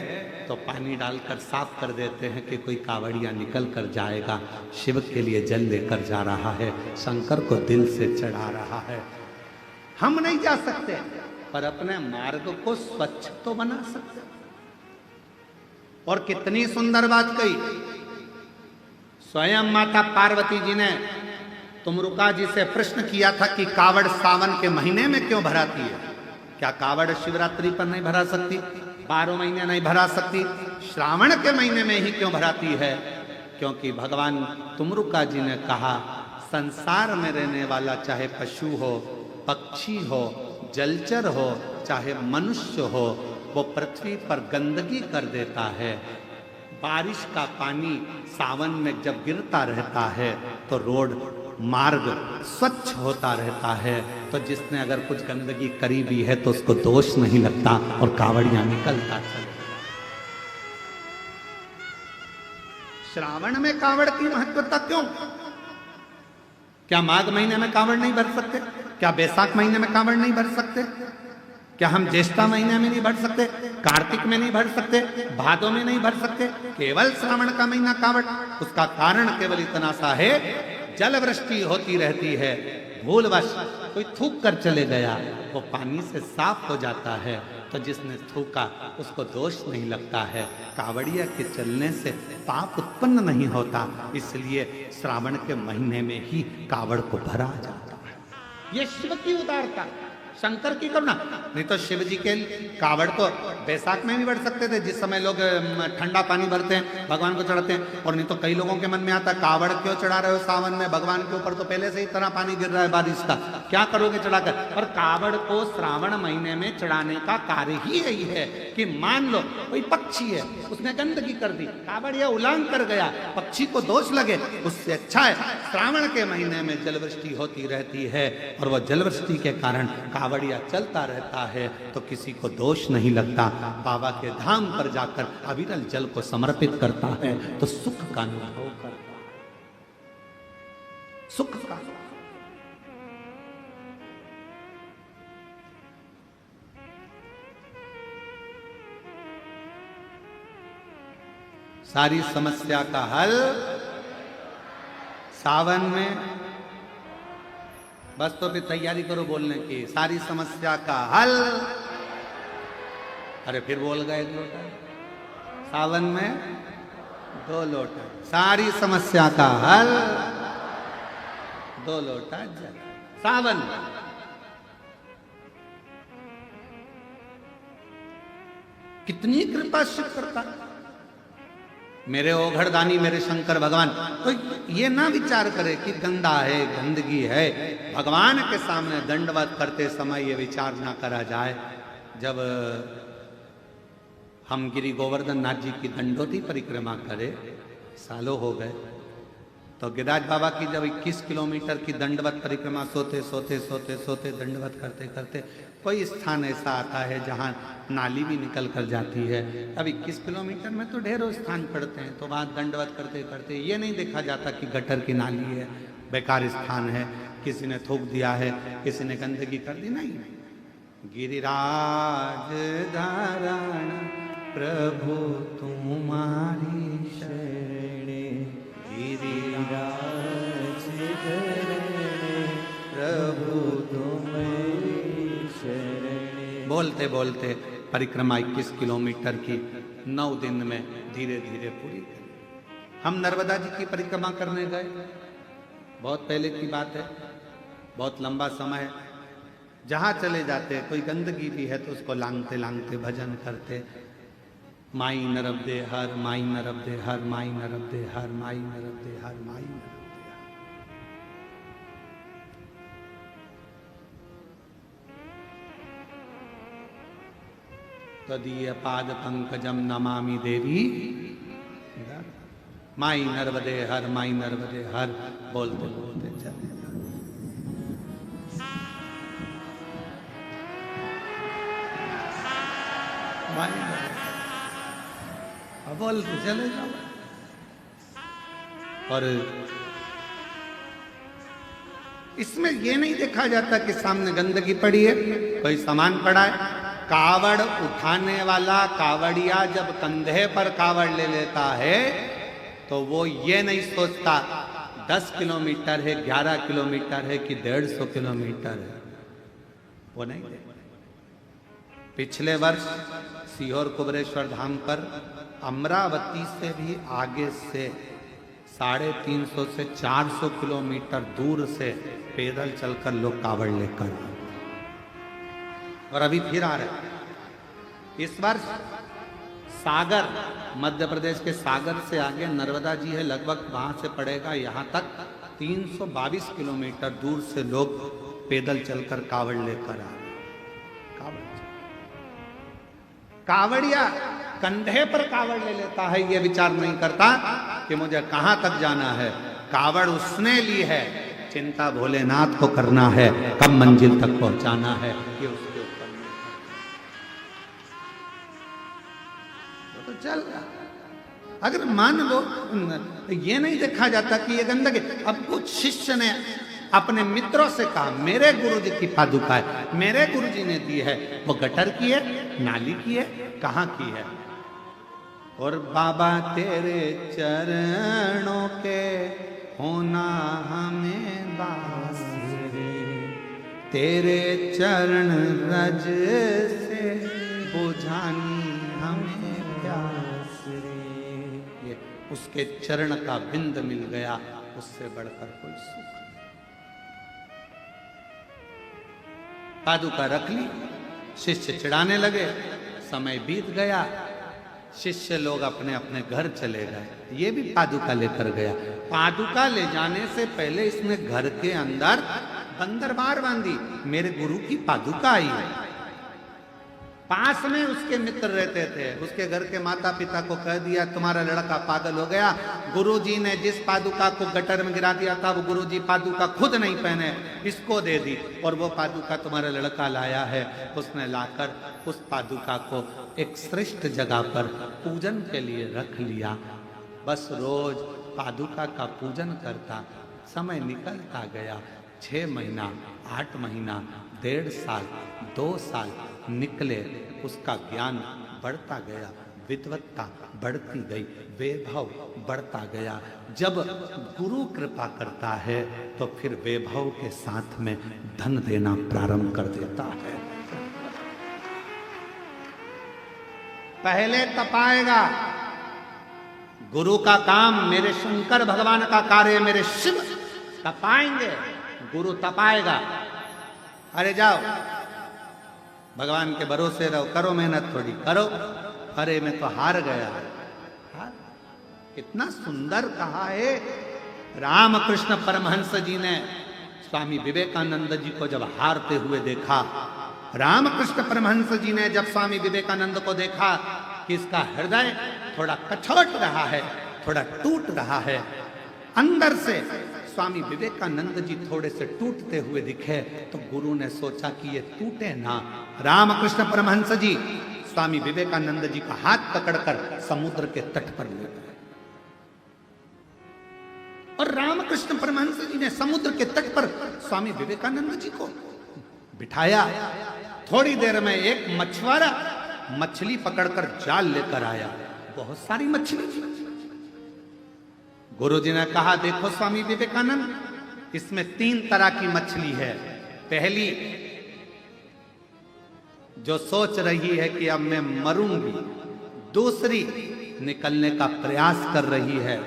तो पानी डालकर साफ कर देते हैं कि कोई कावड़िया निकल कर जाएगा, शिव के लिए जल लेकर जा रहा है, शंकर को दिल से चढ़ा रहा है। हम नहीं जा सकते, पर अपने मार्ग को स्वच्छ तो बना सकते। और कितनी सुंदर बात कही स्वयं माता पार्वती जी ने तुमरुका जी से प्रश्न किया था कि कावड़ सावन के महीने में क्यों भराती है? क्या कावड़ शिवरात्रि पर नहीं भरा सकती? 12 महीने नहीं भरा सकती? श्रावण के महीने में ही क्यों भराती है? क्योंकि भगवान तुमरुका जी ने कहा, संसार में रहने वाला चाहे पशु हो, पक्षी हो, जलचर हो, चाहे मनुष्य हो, वो पृथ्वी पर गंदगी कर देता है। बारिश का पानी सावन में जब गिरता रहता है तो रोड मार्ग स्वच्छ होता रहता है। तो जिसने अगर कुछ गंदगी करी भी है तो उसको दोष नहीं लगता और कावड़ियां निकलता चले। श्रावण में कावड़ की महत्वता क्यों? क्या माघ महीने में कावड़ नहीं भर सकते? क्या बैसाख महीने में कावड़ नहीं भर सकते? क्या हम ज्येष्ठा महीने में नहीं भर सकते? कार्तिक में नहीं भर सकते? भादों में नहीं भर सकते? केवल श्रावण का महीना कावड़? उसका कारण केवल इतना सा है, जल वृष्टि होती रहती है, भूलवश कोई थूक कर चले गया, वो पानी से साफ हो जाता है, तो जिसने थूका उसको दोष नहीं लगता है। कावड़िया के चलने से पाप उत्पन्न नहीं होता, इसलिए श्रावण के महीने में ही कावड़ को भरा जाता है। ये शिव की उदारता, शंकर की करुणा। नहीं तो शिव जी के कावड़ तो बैसाख में भी बढ़ सकते थे, जिस समय लोग ठंडा पानी भरते हैं, भगवान को चढ़ाते हैं। और नहीं तो कई लोगों के मन में आता है, कावड़ क्यों चढ़ा रहे हो सावन में? भगवान के ऊपर तो पहले से ही इतना पानी गिर रहा है बारिश का, क्या करोगे चढ़ाकर? पर कावड़ को श्रावण महीने में चढ़ाने का कार्य ही यही है कि मान लो कोई पक्षी है, उसने गंदगी कर दी, कावड़ यह उलांघ कर गया, पक्षी को दोष लगे, उससे अच्छा है श्रावण के महीने में जलवृष्टि होती रहती है और वह जलवृष्टि के कारण कावड़िया चलता रहता है, तो किसी को दोष नहीं लगता। बाबा के धाम पर जाकर अविरल जल को समर्पित करता है तो सुख का अनुभव करता है, सुख का। सारी समस्या का हल सावन में। बस तो फिर तैयारी करो बोलने की, सारी समस्या का हल। अरे फिर बोल गए 1 लोटा, सावन में 2 लोटा, सारी समस्या का हल 2 लोटा जल सावन। कितनी कृपा शिव करता है मेरे ओघड़दानी, मेरे शंकर भगवान। तो ये ना विचार करे कि गंदा है, गंदगी है। भगवान के सामने दंडवत करते समय ये विचार ना करा जाए। जब हम गिरि गोवर्धन नाथ जी की दंडोती परिक्रमा करे, सालों हो गए, तो गिरिराज बाबा की जब 21 किलोमीटर की दंडवत परिक्रमा सोते सोते सोते सोते दंडवत करते करते कोई स्थान ऐसा आता है जहाँ नाली भी निकल कर जाती है। अब 21 किलोमीटर में तो ढेरों स्थान पड़ते हैं, तो वहाँ दंडवत करते करते ये नहीं देखा जाता कि गटर की नाली है, बेकार स्थान है, किसी ने थूक दिया है, किसी ने गंदगी कर दी, नहीं। गिरिराज धारण प्रभु तुम्हारी शरणे, गिरिराज धरणे प्रभु तुम्हारी शरणे। बोलते बोलते परिक्रमा 21 किलोमीटर की 9 दिन में धीरे धीरे पूरी करी। हम नर्मदा जी की परिक्रमा करने गए, बहुत पहले की बात है, बहुत लंबा समय है। जहाँ चले जाते कोई गंदगी भी है तो उसको लांगते लांगते भजन करते, माई नरब दे हर, माई नरब दे हर, माई नरब दे हर, माई नरब दे हर, माई नरब दे हर। तदीय पाद पंकजम नमामि देवी, माई नर्मदे हर, माई नर्मदे हर, बोलते बोलते चले। बोलते चले जाओ। और इसमें यह नहीं देखा जाता कि सामने गंदगी पड़ी है, कोई सामान पड़ा है। कावड़ उठाने वाला कावड़िया जब कंधे पर कावड़ ले लेता है तो वो ये नहीं सोचता 10 किलोमीटर है, 11 किलोमीटर है कि 150 किलोमीटर है, वो नहीं देखता। पिछले वर्ष सीहोर कुबरेश्वर धाम पर अमरावती से भी आगे से 350 से 400 किलोमीटर दूर से पैदल चलकर लोग कावड़ लेकर, और अभी फिर आ रहे। इस वर्ष सागर, मध्य प्रदेश के सागर से आगे नर्मदा जी है, लगभग वहां से पड़ेगा यहाँ तक 322 किलोमीटर दूर से लोग पैदल चलकर कावड़ लेकर आ रहे। कावड़िया कंधे पर कावड़ ले लेता है, ये विचार नहीं करता कि मुझे कहां तक जाना है। कावड़ उसने ली है, चिंता भोलेनाथ को करना है, कब मंजिल तक पहुंचाना है ये उसके ऊपर तो चल रहा। अगर मान लो ये नहीं देखा जाता कि ये गंदगी, अब कुछ शिष्य ने अपने मित्रों से कहा मेरे गुरुजी की पादुका है, मेरे गुरुजी ने दी है, वो गटर की है, नाली की है, कहाँ की है? और बाबा तेरे चरणों के होना हमें बास रे, तेरे चरण रज से बुझानी हमें प्यास रे। ये उसके चरण का बिंद मिल गया, उससे बढ़कर कोई सुख। पादुका रख ली, शिष्य चिढ़ाने लगे, समय बीत गया, शिष्य लोग अपने अपने घर चले गए, ये भी पादुका लेकर गया। पादुका ले जाने से पहले इसने घर के अंदर बंदरबार बांधी, मेरे गुरु की पादुका आई है। पास में उसके मित्र रहते थे, उसके घर के माता पिता को कह दिया तुम्हारा लड़का पागल हो गया, गुरुजी ने जिस पादुका को गटर में गिरा दिया था वो गुरुजी पादुका खुद नहीं पहने, इसको दे दी, और वो पादुका तुम्हारा लड़का लाया है। उसने लाकर उस पादुका को एक श्रेष्ठ जगह पर पूजन के लिए रख लिया। बस रोज पादुका का पूजन करता, समय निकलता गया। 6 महीना, 8 महीना, 1.5 साल, 2 साल निकले, उसका ज्ञान बढ़ता गया, विद्वत्ता बढ़ती गई, वैभव बढ़ता गया। जब गुरु कृपा करता है तो फिर वैभव के साथ में धन देना प्रारंभ कर देता है। पहले तपाएगा, गुरु का काम, मेरे शंकर भगवान का कार्य, मेरे शिव तपाएंगे, गुरु तपाएगा। अरे जाओ भगवान के भरोसे रहो, करो मेहनत थोड़ी करो, अरे मैं तो हार गया। इतना सुंदर कहा है रामकृष्ण परमहंस जी ने स्वामी विवेकानंद जी को जब हारते हुए देखा। रामकृष्ण परमहंस जी ने जब स्वामी विवेकानंद को देखा कि इसका हृदय थोड़ा कछोट रहा है, थोड़ा टूट रहा है, अंदर से स्वामी विवेकानंद जी थोड़े से टूटते हुए दिखे तो गुरु ने सोचा कि ये टूटे ना। रामकृष्ण परमहंस जी स्वामी विवेकानंद जी का हाथ पकड़कर समुद्र के तट पर ले गए और रामकृष्ण परमहंस जी ने समुद्र के तट पर स्वामी विवेकानंद जी को बिठाया। थोड़ी देर में एक मछुआरा मछली पकड़कर जाल लेकर आया, बहुत सारी मछली। गुरु जी ने कहा, देखो स्वामी विवेकानंद, इसमें 3 तरह की मछली है। पहली जो सोच रही है कि अब मैं मरूंगी, दूसरी निकलने का प्रयास कर रही है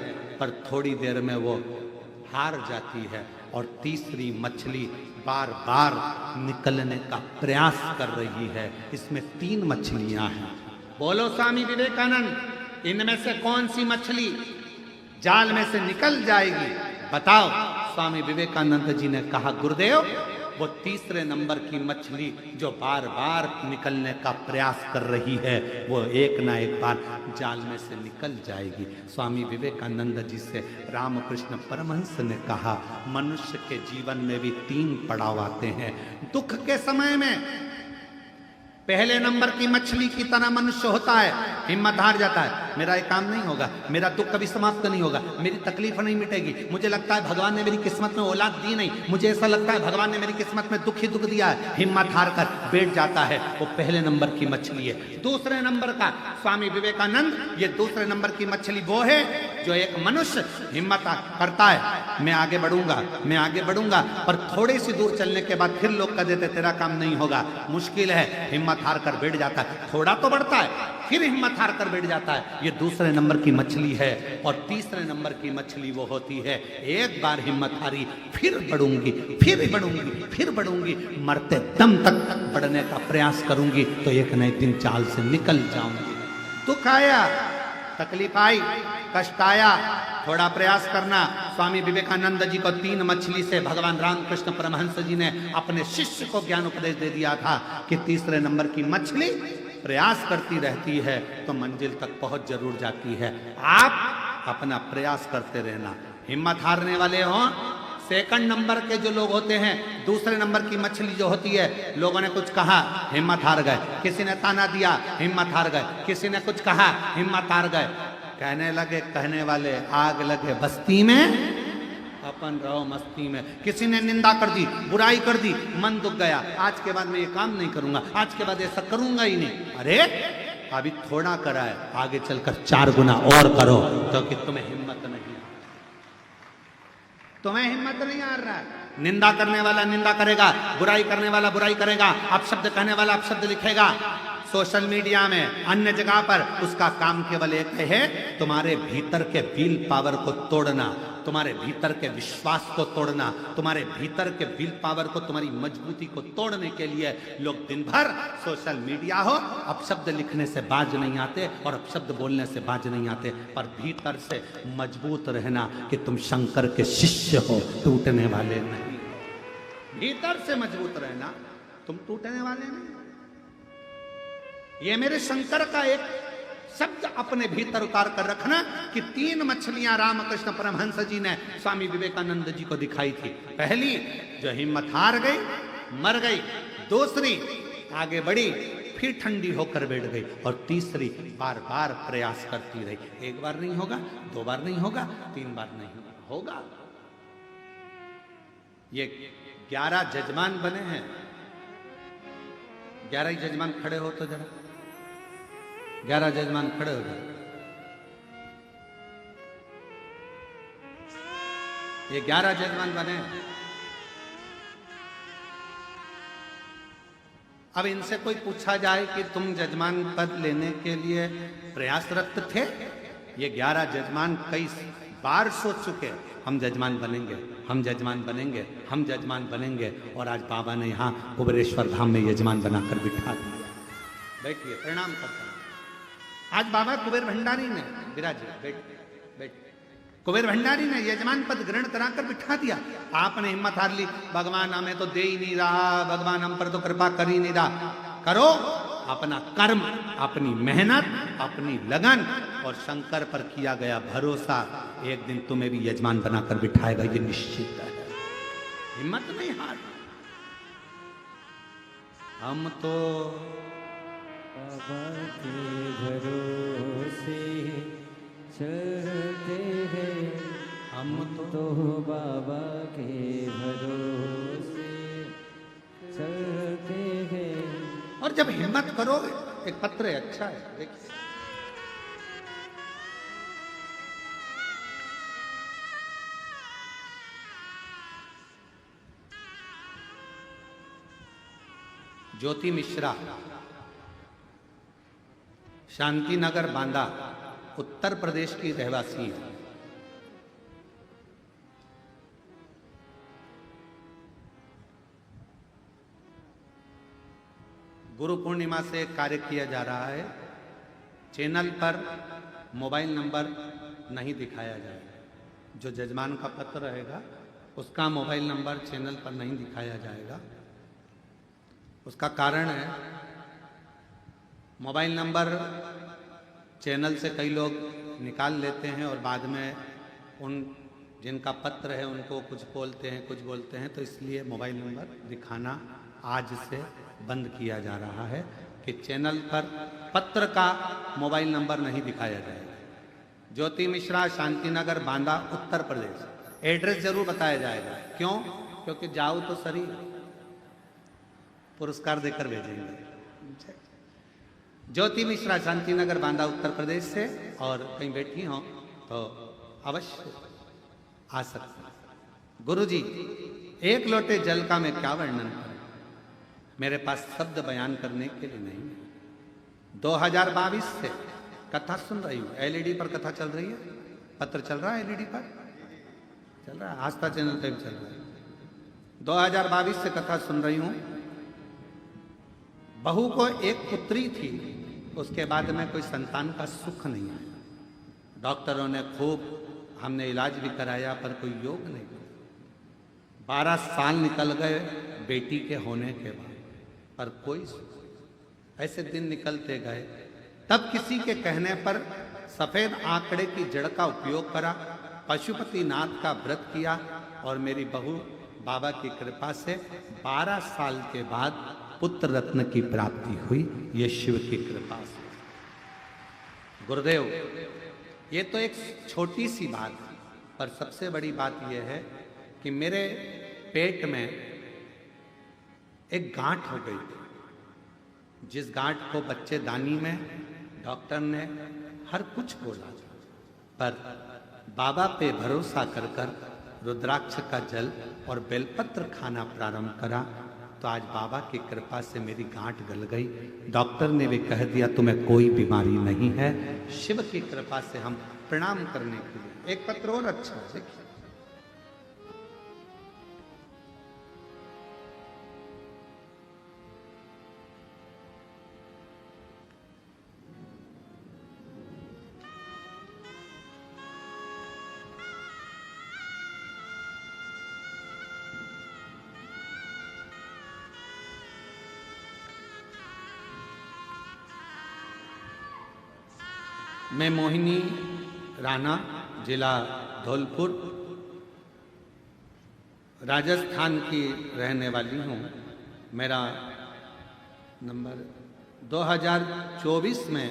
पर थोड़ी देर में वो हार जाती है, और तीसरी मछली बार बार निकलने का प्रयास कर रही है। इसमें 3 मछलियां हैं। बोलो स्वामी विवेकानंद, इनमें से कौन सी मछली जाल में से निकल जाएगी, बताओ। स्वामी विवेकानंद जी ने कहा, गुरुदेव, वो तीसरे नंबर की मछली जो बार बार निकलने का प्रयास कर रही है, वो एक ना एक बार जाल में से निकल जाएगी। स्वामी विवेकानंद जी से रामकृष्ण परमहंस ने कहा, मनुष्य के जीवन में भी 3 पड़ाव आते हैं। दुख के समय में पहले नंबर की मछली की तरह मनुष्य होता है, हिम्मत हार जाता है, मेरा ये काम नहीं होगा, मेरा दुख कभी समाप्त नहीं होगा, मेरी तकलीफ नहीं मिटेगी, मुझे लगता है भगवान ने मेरी किस्मत में औलाद दी नहीं, मुझे ऐसा लगता है भगवान ने मेरी किस्मत में दुख ही दुख दिया है। हिम्मत हार कर बैठ जाता है, वो पहले नंबर की मछली है। दूसरे नंबर का स्वामी विवेकानंद, ये दूसरे नंबर की मछली वो है जो एक मनुष्य हिम्मत करता है, मैं आगे बढ़ूंगा, मैं आगे बढ़ूंगा, पर थोड़ी सी दूर चलने के बाद फिर लोग कह देते तेरा काम नहीं होगा, मुश्किल है, हिम्मत हार कर बैठ जाता है। थोड़ा तो बढ़ता है, फिर हिम्मत हार कर बैठ जाता है। ये दूसरे नंबर की मछली है। और तीसरे नंबर की मछली वो होती है, एक बार हिम्मत हारी, फिर बढ़ूंगी, फिर बढ़ूंगी, फिर बढ़ूंगी, मरते दम तक बढ़ने का प्रयास करूंगी तो एक न एक दिन चाल से निकल जाऊंगी। दुख आया, तकलीफ आई, कष्ट आया, थोड़ा प्रयास करना। स्वामी विवेकानंद जी को 3 मछली से भगवान रामकृष्ण परमहंस जी ने अपने शिष्य को ज्ञान उपदेश दे दिया था कि तीसरे नंबर की मछली प्रयास करती रहती है तो मंजिल तक पहुंच जरूर जाती है। आप अपना प्रयास करते रहना, हिम्मत हारने वाले हो। सेकंड नंबर के जो लोग होते हैं, दूसरे नंबर की मछली जो होती है, लोगों ने कुछ कहा, हिम्मत हार गए, किसी ने ताना दिया, हिम्मत हार गए, किसी ने कुछ कहा, हिम्मत हार गए। कहने लगे कहने वाले, आग लगे बस्ती में, अपन रहो मस्ती में। किसी ने निंदा कर दी, बुराई कर दी, मन दुख गया, आज के बाद मैं ये काम नहीं करूंगा, आज के बाद ऐसा करूंगा ही नहीं। अरे अभी थोड़ा करा है, आगे चलकर 4 गुना और करो, क्योंकि तुम्हें हिम्मत नहीं, तुम्हें हिम्मत नहीं आ रहा है। निंदा करने वाला निंदा करेगा, बुराई करने वाला बुराई करेगा, अपशब्द कहने वाला अपशब्द लिखेगा सोशल मीडिया में, अन्य जगह पर। उसका काम केवल एक है, तुम्हारे भीतर के विल पावर को तोड़ना, तुम्हारे भीतर के विश्वास को तोड़ना, तुम्हारे भीतर के विल पावर को, तुम्हारी मजबूती को तोड़ने के लिए लोग दिन भर सोशल मीडिया हो, अपशब्द लिखने से बाज नहीं आते और अपशब्द बोलने से बाज नहीं आते, पर भीतर से मजबूत रहना कि तुम शंकर के शिष्य हो, टूटने वाले नहीं। भीतर से मजबूत रहना, तुम टूटने वाले नहीं। ये मेरे शंकर का एक शब्द अपने भीतर उतार कर रखना कि 3 मछलियां रामकृष्ण परमहंस जी ने स्वामी विवेकानंद जी को दिखाई थी। पहली जो हिम्मत हार गई, मर गई, दूसरी आगे बढ़ी, फिर ठंडी होकर बैठ गई, और तीसरी बार बार प्रयास करती रही। 1 बार नहीं होगा, 2 बार नहीं होगा, 3 बार नहीं होगा। ये 11 जजमान बने हैं। 11 ही जजमान खड़े हो तो जरा, 11 जजमान खड़े हो गए। ये 11 जजमान बने। अब इनसे कोई पूछा जाए कि तुम जजमान पद लेने के लिए प्रयासरत थे? ये 11 जजमान कई बार सोच चुके, हम जजमान बनेंगे, हम जजमान बनेंगे, हम जजमान बनेंगे, और आज बाबा ने यहाँ कुबेरेश्वर धाम में यजमान बनाकर बिठा दिया। बैठिए, प्रणाम करता हूं। आज बाबा कुबेर भंडारी ने, विराजिए, बैठ बैठ, कुबेर भंडारी ने यजमान पद ग्रहण कराकर बिठा दिया। आपने हिम्मत हार ली, भगवान हमें तो दे ही नहीं रहा, भगवान हम पर तो कृपा कर ही नहीं रहा। करो, अपना कर्म, अपनी मेहनत, अपनी लगन और शंकर पर किया गया भरोसा एक दिन तुम्हें भी यजमान बनाकर बिठाएगा, ये निश्चित है। हिम्मत नहीं हार। हम तो बाबा के भरोसे चलते हैं, हम तो बाबा के भरोसे चलते हैं। और जब हिम्मत करोगे, एक पत्र है, अच्छा है, देखिए। ज्योति मिश्रा, शांति नगर बांदा, उत्तर प्रदेश की रहवासी है। गुरु पूर्णिमा से कार्य किया जा रहा है। चैनल पर मोबाइल नंबर नहीं दिखाया जाएगा। जो जजमान का पत्र रहेगा उसका मोबाइल नंबर चैनल पर नहीं दिखाया जाएगा। उसका कारण है, मोबाइल नंबर चैनल से कई लोग निकाल लेते हैं और बाद में उन जिनका पत्र है उनको कुछ बोलते हैं, तो इसलिए मोबाइल नंबर दिखाना आज से बंद किया जा रहा है कि चैनल पर पत्र का मोबाइल नंबर नहीं दिखाया जाएगा। ज्योति मिश्रा, शांतिनगर बांदा, उत्तर प्रदेश। एड्रेस जरूर बताया जाएगा। क्यों? क्योंकि जाओ तो सरी, पुरस्कार देकर भेजेंगे। ज्योति मिश्रा, शांतिनगर बांदा, उत्तर प्रदेश से, और कहीं बैठी हो तो अवश्य आ सकते हैं। गुरुजी, एक लोटे जल का मैं क्या वर्णन करूं, मेरे पास शब्द बयान करने के लिए नहीं है। 2022 से कथा सुन रही हूँ। एलईडी पर कथा चल रही है, पत्र चल रहा है, एलईडी पर चल रहा है, आस्था चैनल पे भी चल रहा है। 2022 से कथा सुन रही हूँ। बहू को एक पुत्री थी, उसके बाद में कोई संतान का सुख नहीं आया। डॉक्टरों ने खूब, हमने इलाज भी कराया पर कोई योग नहीं। 12 साल निकल गए बेटी के होने के बाद, पर कोई ऐसे दिन निकलते गए। तब किसी के कहने पर सफेद आंकड़े की जड़ का उपयोग करा, पशुपतिनाथ का व्रत किया और मेरी बहू बाबा की कृपा से 12 साल के बाद पुत्र रत्न की प्राप्ति हुई। ये शिव की कृपा से। गुरुदेव, ये तो एक छोटी सी बात है, पर सबसे बड़ी बात यह है कि मेरे पेट में एक गांठ हो गई थी, जिस गांठ को बच्चेदानी में डॉक्टर ने हर कुछ बोला, पर बाबा पे भरोसा कर कर रुद्राक्ष का जल और बेलपत्र खाना प्रारंभ करा तो आज बाबा की कृपा से मेरी गांठ गल गई। डॉक्टर ने भी कह दिया तुम्हें कोई बीमारी नहीं है। शिव की कृपा से हम प्रणाम करने के लिए। एक पत्र और अच्छा है, देखिए। मैं मोहिनी राणा, जिला धौलपुर, राजस्थान की रहने वाली हूँ। मेरा नंबर 2024 में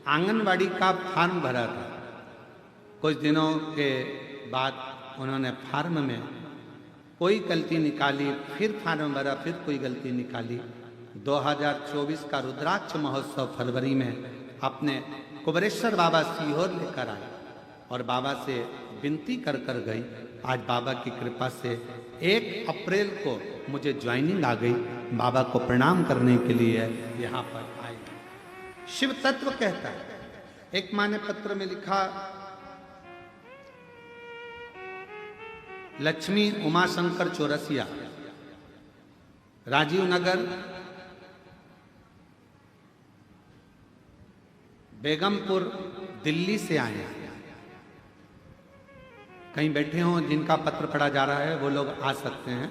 आंगनवाड़ी का फार्म भरा था। कुछ दिनों के बाद उन्होंने फार्म में कोई गलती निकाली, फिर फार्म भरा, फिर कोई गलती निकाली। 2024 का रुद्राक्ष महोत्सव फरवरी में अपने कुबरेश्वर बाबा सीहोर लेकर आए और बाबा से विनती कर कर गई। आज बाबा की कृपा से 1 अप्रैल को मुझे ज्वाइनिंग आ गई। बाबा को प्रणाम करने के लिए यहाँ पर आए। शिव तत्व कहता है, एक माँ ने पत्र में लिखा, लक्ष्मी उमाशंकर चौरसिया, राजीव नगर, बेगमपुर, दिल्ली से आए हैं। कहीं बैठे हों जिनका पत्र पढ़ा जा रहा है वो लोग आ सकते हैं।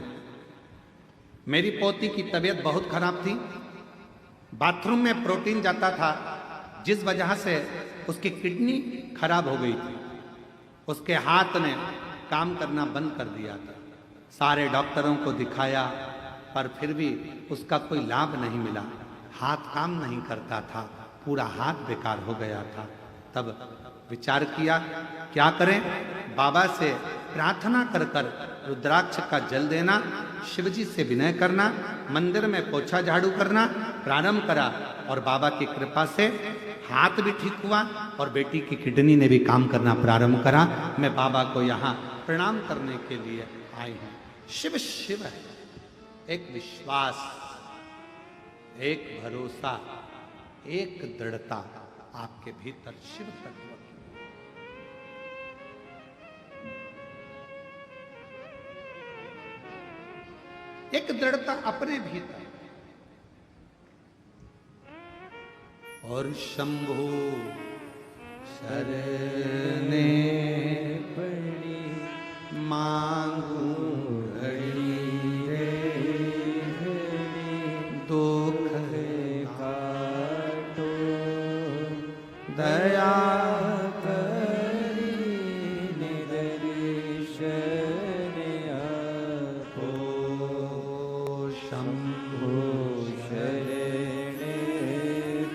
मेरी पोती की तबीयत बहुत खराब थी। बाथरूम में प्रोटीन जाता था, जिस वजह से उसकी किडनी खराब हो गई थी। उसके हाथ ने काम करना बंद कर दिया था। सारे डॉक्टरों को दिखाया पर फिर भी उसका कोई लाभ नहीं मिला। हाथ काम नहीं करता था, पूरा हाथ बेकार हो गया था। तब विचार किया क्या करें। बाबा से प्रार्थना कर कर रुद्राक्ष का जल देना, शिवजी से विनय करना, मंदिर में पोछा झाड़ू करना प्रारंभ करा और बाबा की कृपा से हाथ भी ठीक हुआ और बेटी की किडनी ने भी काम करना प्रारंभ करा। मैं बाबा को यहाँ प्रणाम करने के लिए आई हूँ। शिव शिव है, एक विश्वास, एक भरोसा, एक दृढ़ता आपके भीतर शिव तत्व। एक दृढ़ता अपने भीतर। और शंभु शरणे पड़ी मांगू घड़ी रे दुख काटो दया करी निदर्शन आपो शंभु शरणे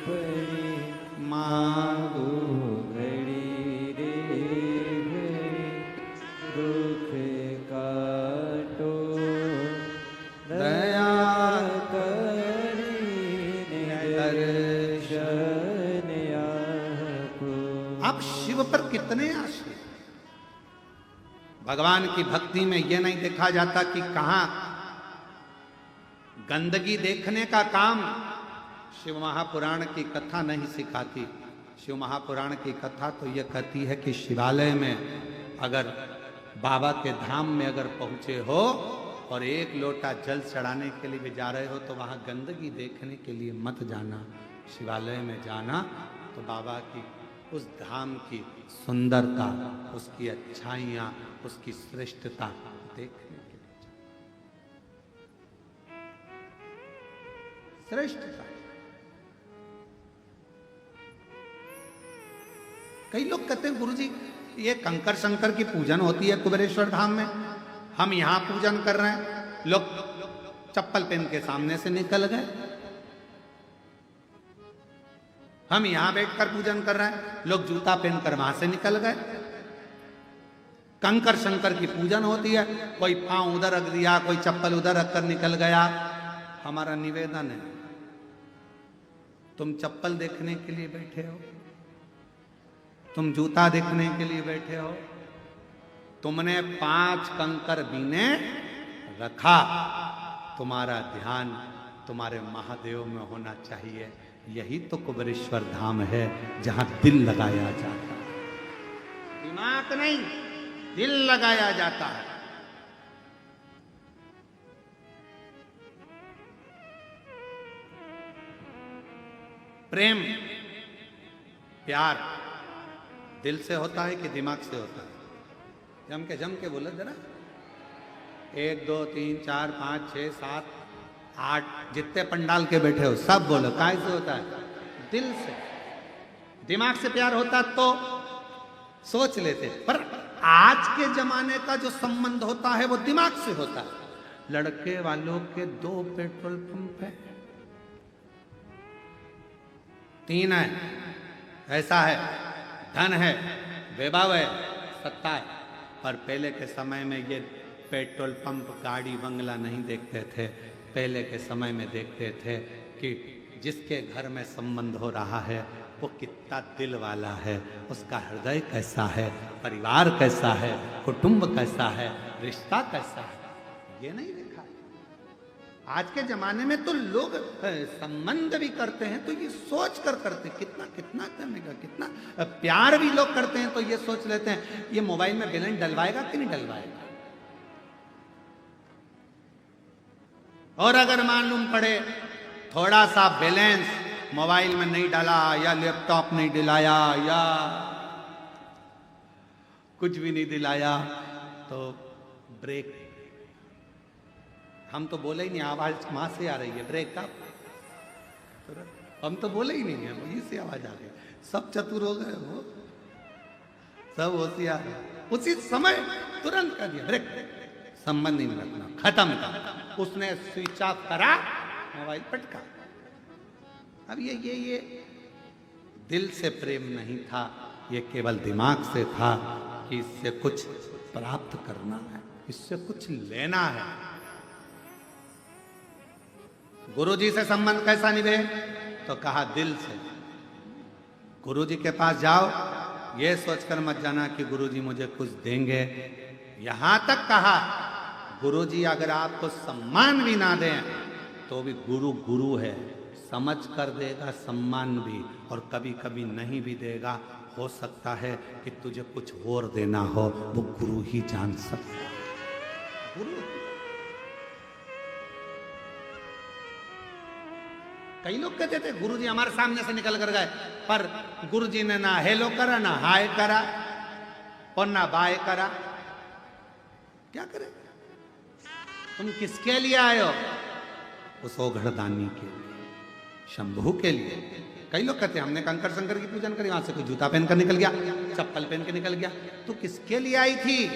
पड़ी मांगू घड़ी रे घड़ी दुख काटो दया करी निदर्शन आपो। आप शिव पर कितने आश्रित। भगवान की भक्ति में यह नहीं देखा जाता कि कहां गंदगी देखने का काम शिव महापुराण की कथा नहीं सिखाती। शिव महापुराण की कथा तो यह कहती है कि शिवालय में अगर बाबा के धाम में अगर पहुंचे हो और एक लोटा जल चढ़ाने के लिए भी जा रहे हो तो वहां गंदगी देखने के लिए मत जाना। शिवालय में जाना तो बाबा की उस धाम की सुंदरता, उसकी अच्छाइयाँ, उसकी श्रेष्ठता देखने के लिए श्रेष्ठता। कई लोग कहते हैं गुरुजी ये कंकर शंकर की पूजन होती है कुबेरेश्वर धाम में, हम यहां पूजन कर रहे हैं। लोग चप्पल पहन के सामने से निकल गए, हम यहां बैठकर पूजन कर रहे हैं, लोग जूता पहनकर वहां से निकल गए। कंकर शंकर की पूजन होती है, कोई पांव उधर रख दिया, कोई चप्पल उधर रखकर निकल गया। हमारा निवेदन है, तुम चप्पल देखने के लिए बैठे हो, तुम जूता देखने के लिए बैठे हो, तुमने 5 कंकर बीने रखा, तुम्हारा ध्यान तुम्हारे महादेव में होना चाहिए। यही तो कुबेरेश्वर धाम है जहां दिल लगाया जाता है, दिमाग नहीं, दिल लगाया जाता है। प्रेम प्यार दिल से होता है कि दिमाग से होता है? जम के बोलो जरा। 1 2 3 4 5 6 7 8 जितने पंडाल के बैठे हो सब बोलो, काय से होता है? दिल से। दिमाग से प्यार होता तो सोच लेते, पर आज के जमाने का जो संबंध होता है वो दिमाग से होता है। लड़के वालों के 2 पेट्रोल पंप है, 3 है, ऐसा है, धन है, वैभव है, सत्ता है। पर पहले के समय में ये पेट्रोल पंप, गाड़ी, बंगला नहीं देखते थे। पहले के समय में देखते थे कि जिसके घर में संबंध हो रहा है वो कितना दिल वाला है, उसका हृदय कैसा है, परिवार कैसा है, कुटुंब कैसा है, रिश्ता कैसा है, ये नहीं देखा। आज के जमाने में तो लोग संबंध भी करते हैं तो ये सोच कर करते हैं, कितना कितना करने का, कितना प्यार भी लोग करते हैं तो ये सोच लेते हैं ये मोबाइल में बैलेंस डलवाएगा कि नहीं डलवाएगा। और अगर मालूम पड़े थोड़ा सा बैलेंस मोबाइल में नहीं डाला या लैपटॉप नहीं दिलाया या कुछ भी नहीं दिलाया तो ब्रेक, हम तो बोले ही नहीं, आवाज वहां से आ रही है, ब्रेक का हम तो बोले ही नहीं है, वही से आवाज आ गई। सब चतुर हो गए, वो सब होशियार, उसी समय तुरंत कर दिया, ब्रेक, संबंध नहीं रखना, खत्म कर। उसने स्विच ऑफ करा, मोबाइल पटका। अब ये दिल से प्रेम नहीं था, ये केवल दिमाग से था कि इससे कुछ प्राप्त करना है, इससे कुछ लेना है। गुरुजी से संबंध कैसा निभे? तो कहा दिल से। गुरुजी के पास जाओ, ये सोचकर मत जाना कि गुरुजी मुझे कुछ देंगे। यहां तक कहा गुरुजी अगर आपको सम्मान भी ना दें तो भी गुरु गुरु है, समझ कर देगा सम्मान भी, और कभी कभी नहीं भी देगा। हो सकता है कि तुझे कुछ और देना हो, वो गुरु ही जान सकता है। गुरु। कई लोग कहते थे गुरुजी हमारे सामने से निकल कर गए, पर गुरुजी ने ना हेलो करा, ना हाय करा, और ना बाय करा। क्या करे? तुम किसके लिए आए हो? उस ओघड़दानी के लिए, शंभू के लिए। कई लोग कहते हैं हमने कंकर शंकर की पूजन करी, वहां से कोई जूता पहन कर निकल गया, चप्पल पहन के निकल गया। तो किसके लिए आई थी?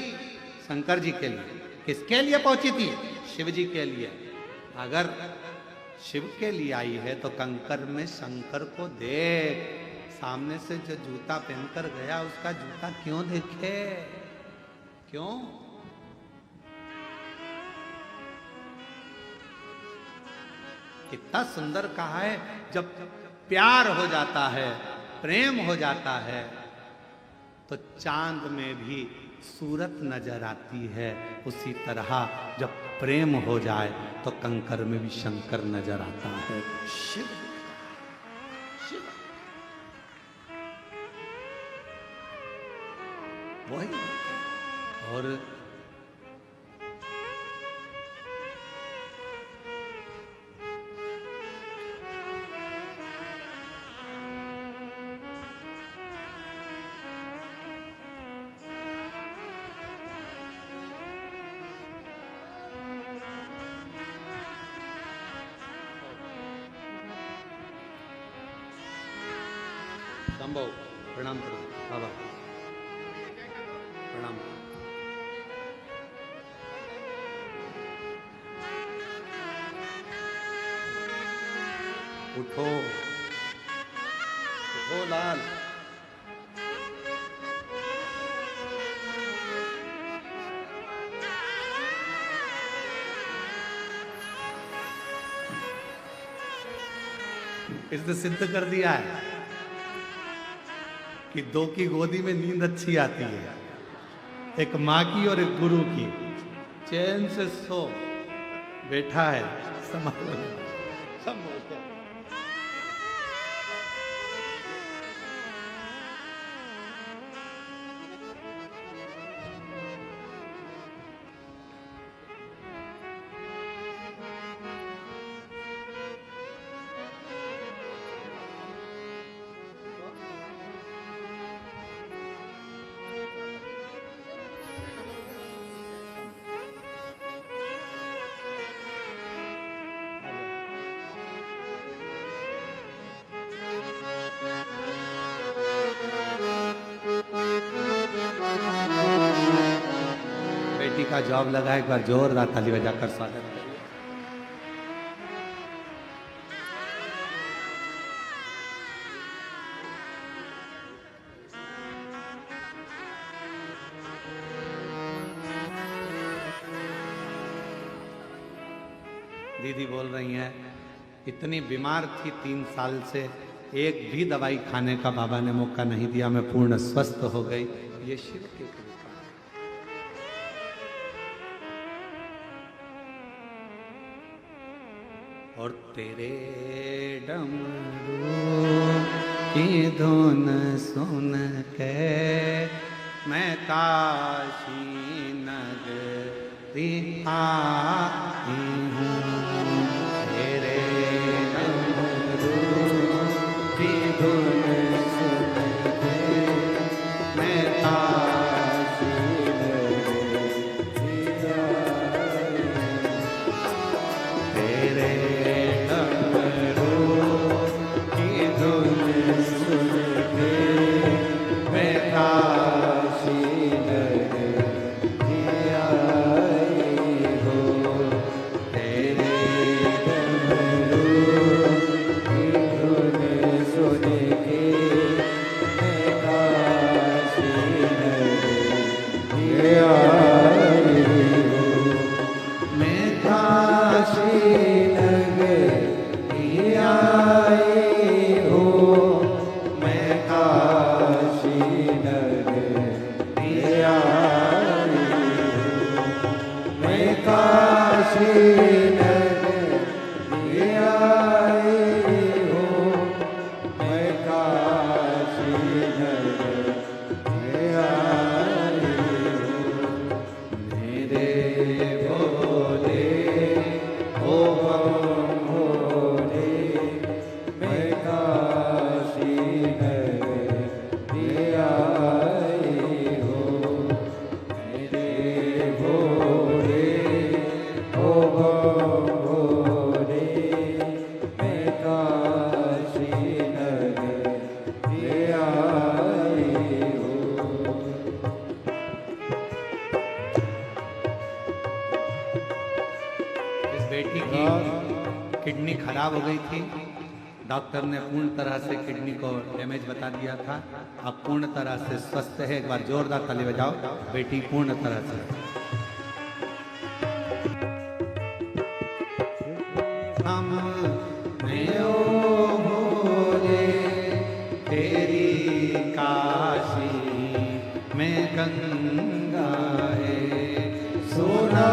शंकर जी के लिए। किसके लिए पहुंची थी? शिव जी के लिए। अगर शिव के लिए आई है तो कंकर में शंकर को देख। सामने से जो जूता पहनकर गया उसका जूता क्यों देखे? क्यों? कितना सुंदर कहा है, जब प्यार हो जाता है, प्रेम हो जाता है, तो चांद में भी सूरत नजर आती है। उसी तरह जब प्रेम हो जाए तो कंकर में भी शंकर नजर आता है। शिव शिव वही। और संभव प्रणाम करो बाबा, प्रणाम। उठो उठो लाल। इसने सिद्ध कर दिया है कि दो की गोदी में नींद अच्छी आती है, एक माँ की और एक गुरु की। चैन से सो, बैठा है संभालो, सब बोलते हैं। का जॉब लगा, एक बार जोरदार ताली बजाकर स्वागत करिए। दीदी बोल रही हैं इतनी बीमार थी 3 साल से, एक भी दवाई खाने का बाबा ने मौका नहीं दिया, मैं पूर्ण स्वस्थ हो गई। ये शिव की कृपा। और तेरे डमरू की धुन सुन के मैं काशी नगरी आई हूँ। तेरे डमरू की धुन सुन के मैं काशी नगरी आई हूँ। तेरे डमरू किडनी खराब हो गई थी। डॉक्टर ने पूर्ण तरह से किडनी को डैमेज बता दिया था। अब पूर्ण तरह से स्वस्थ है। एक बार जोरदार ताली बजाओ बेटी, पूर्ण तरह से। हम भोले तेरी काशी में गंगा है, सोना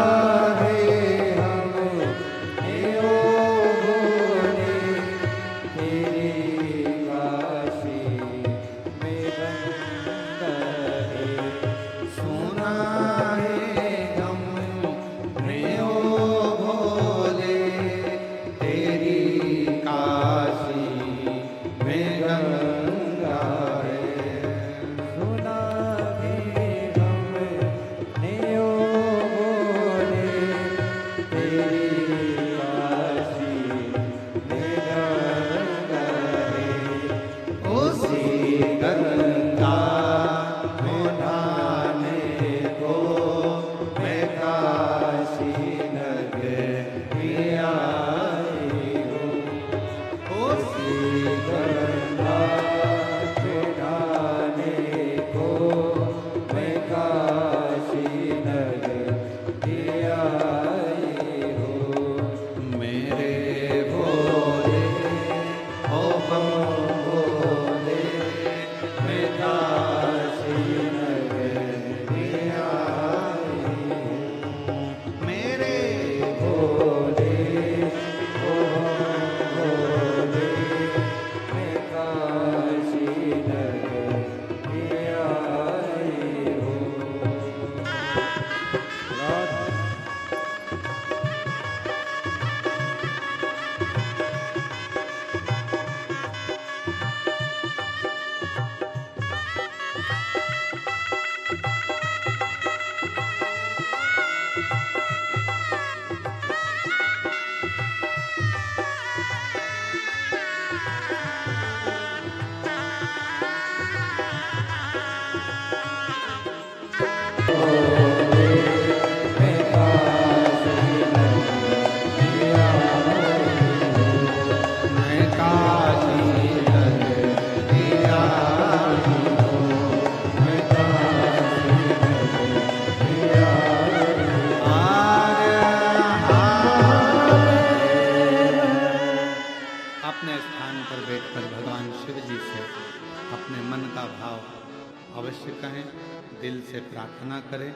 करें,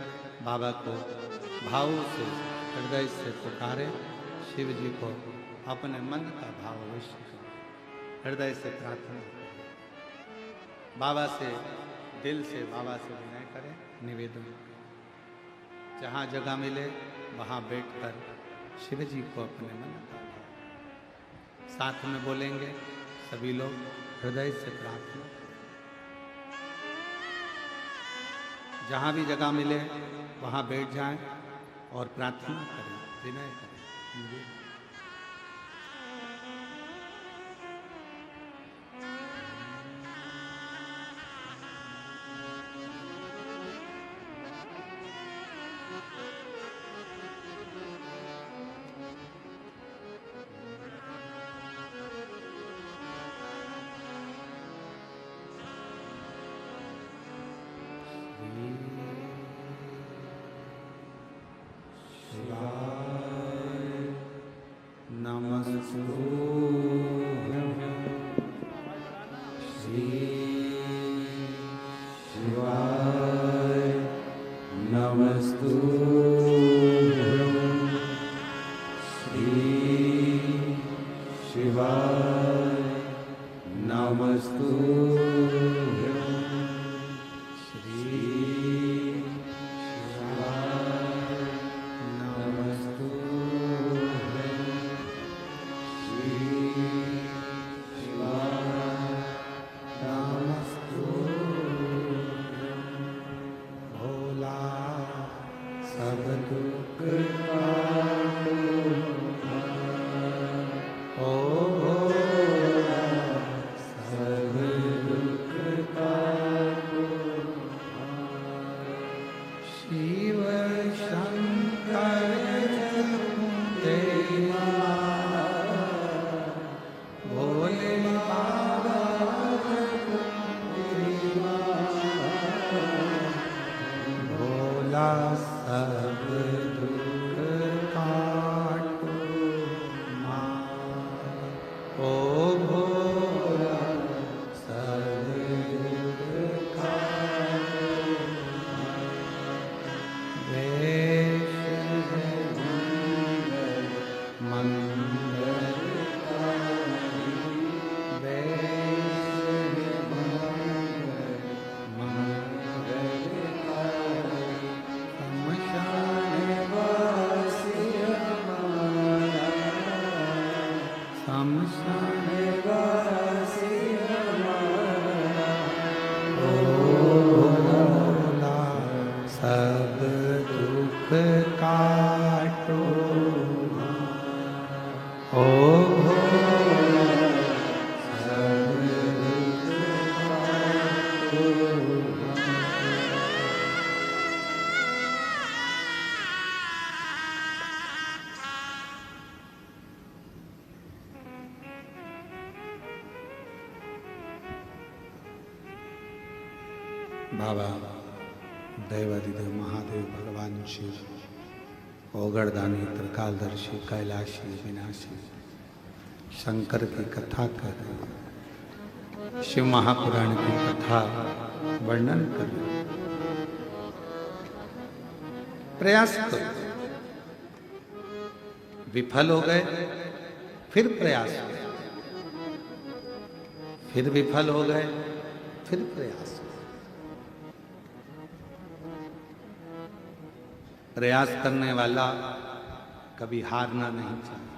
बाबा को भाव से हृदय से पुकारे, शिव जी को अपने मन का भाव अवश्य हृदय से प्रार्थना करें, बाबा से दिल से बाबा से विनय करें, निवेदन करें। जहाँ जगह मिले वहाँ बैठकर शिव जी को अपने मन का भाव साथ में बोलेंगे सभी लोग, हृदय से प्रार्थना। जहाँ भी जगह मिले वहाँ बैठ जाएं और प्रार्थना करें, विनय करें। सब दुख काटो मार। ओ भोला सब दुख काटो मार। वेश है मंगलकारी, वेश है मंगलकारी। शमशान वासी हमारा, शमशान वासी हमारा। ओ भोला सब दुख काटो मार। ओ भोला सब दुख काटो मार। बाबा दैवादिदेव महादेव भगवान शिव ओगरदानी त्रिकालदर्शी कैलाशी विनाशी शंकर की कथा कर रहे हैं। शिव महापुराण की कथा वर्णन कर रहे हैं। प्रयास करो, विफल हो गए फिर प्रयास करो, फिर विफल हो गए फिर प्रयास करो। प्रयास करने वाला कभी हारना नहीं चाहिए।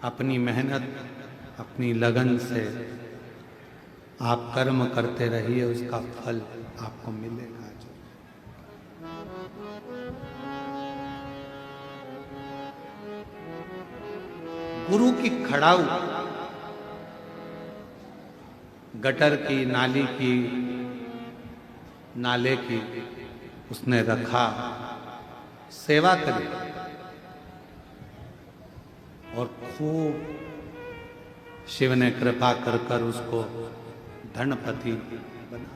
अपनी मेहनत अपनी लगन से आप कर्म करते रहिए, उसका फल आपको मिलेगा। गुरु की खड़ाऊ गटर की, नाली की, नाले की उसने रखा, सेवा करी और खूब शिव ने कृपा कर कर उसको धनपति बना।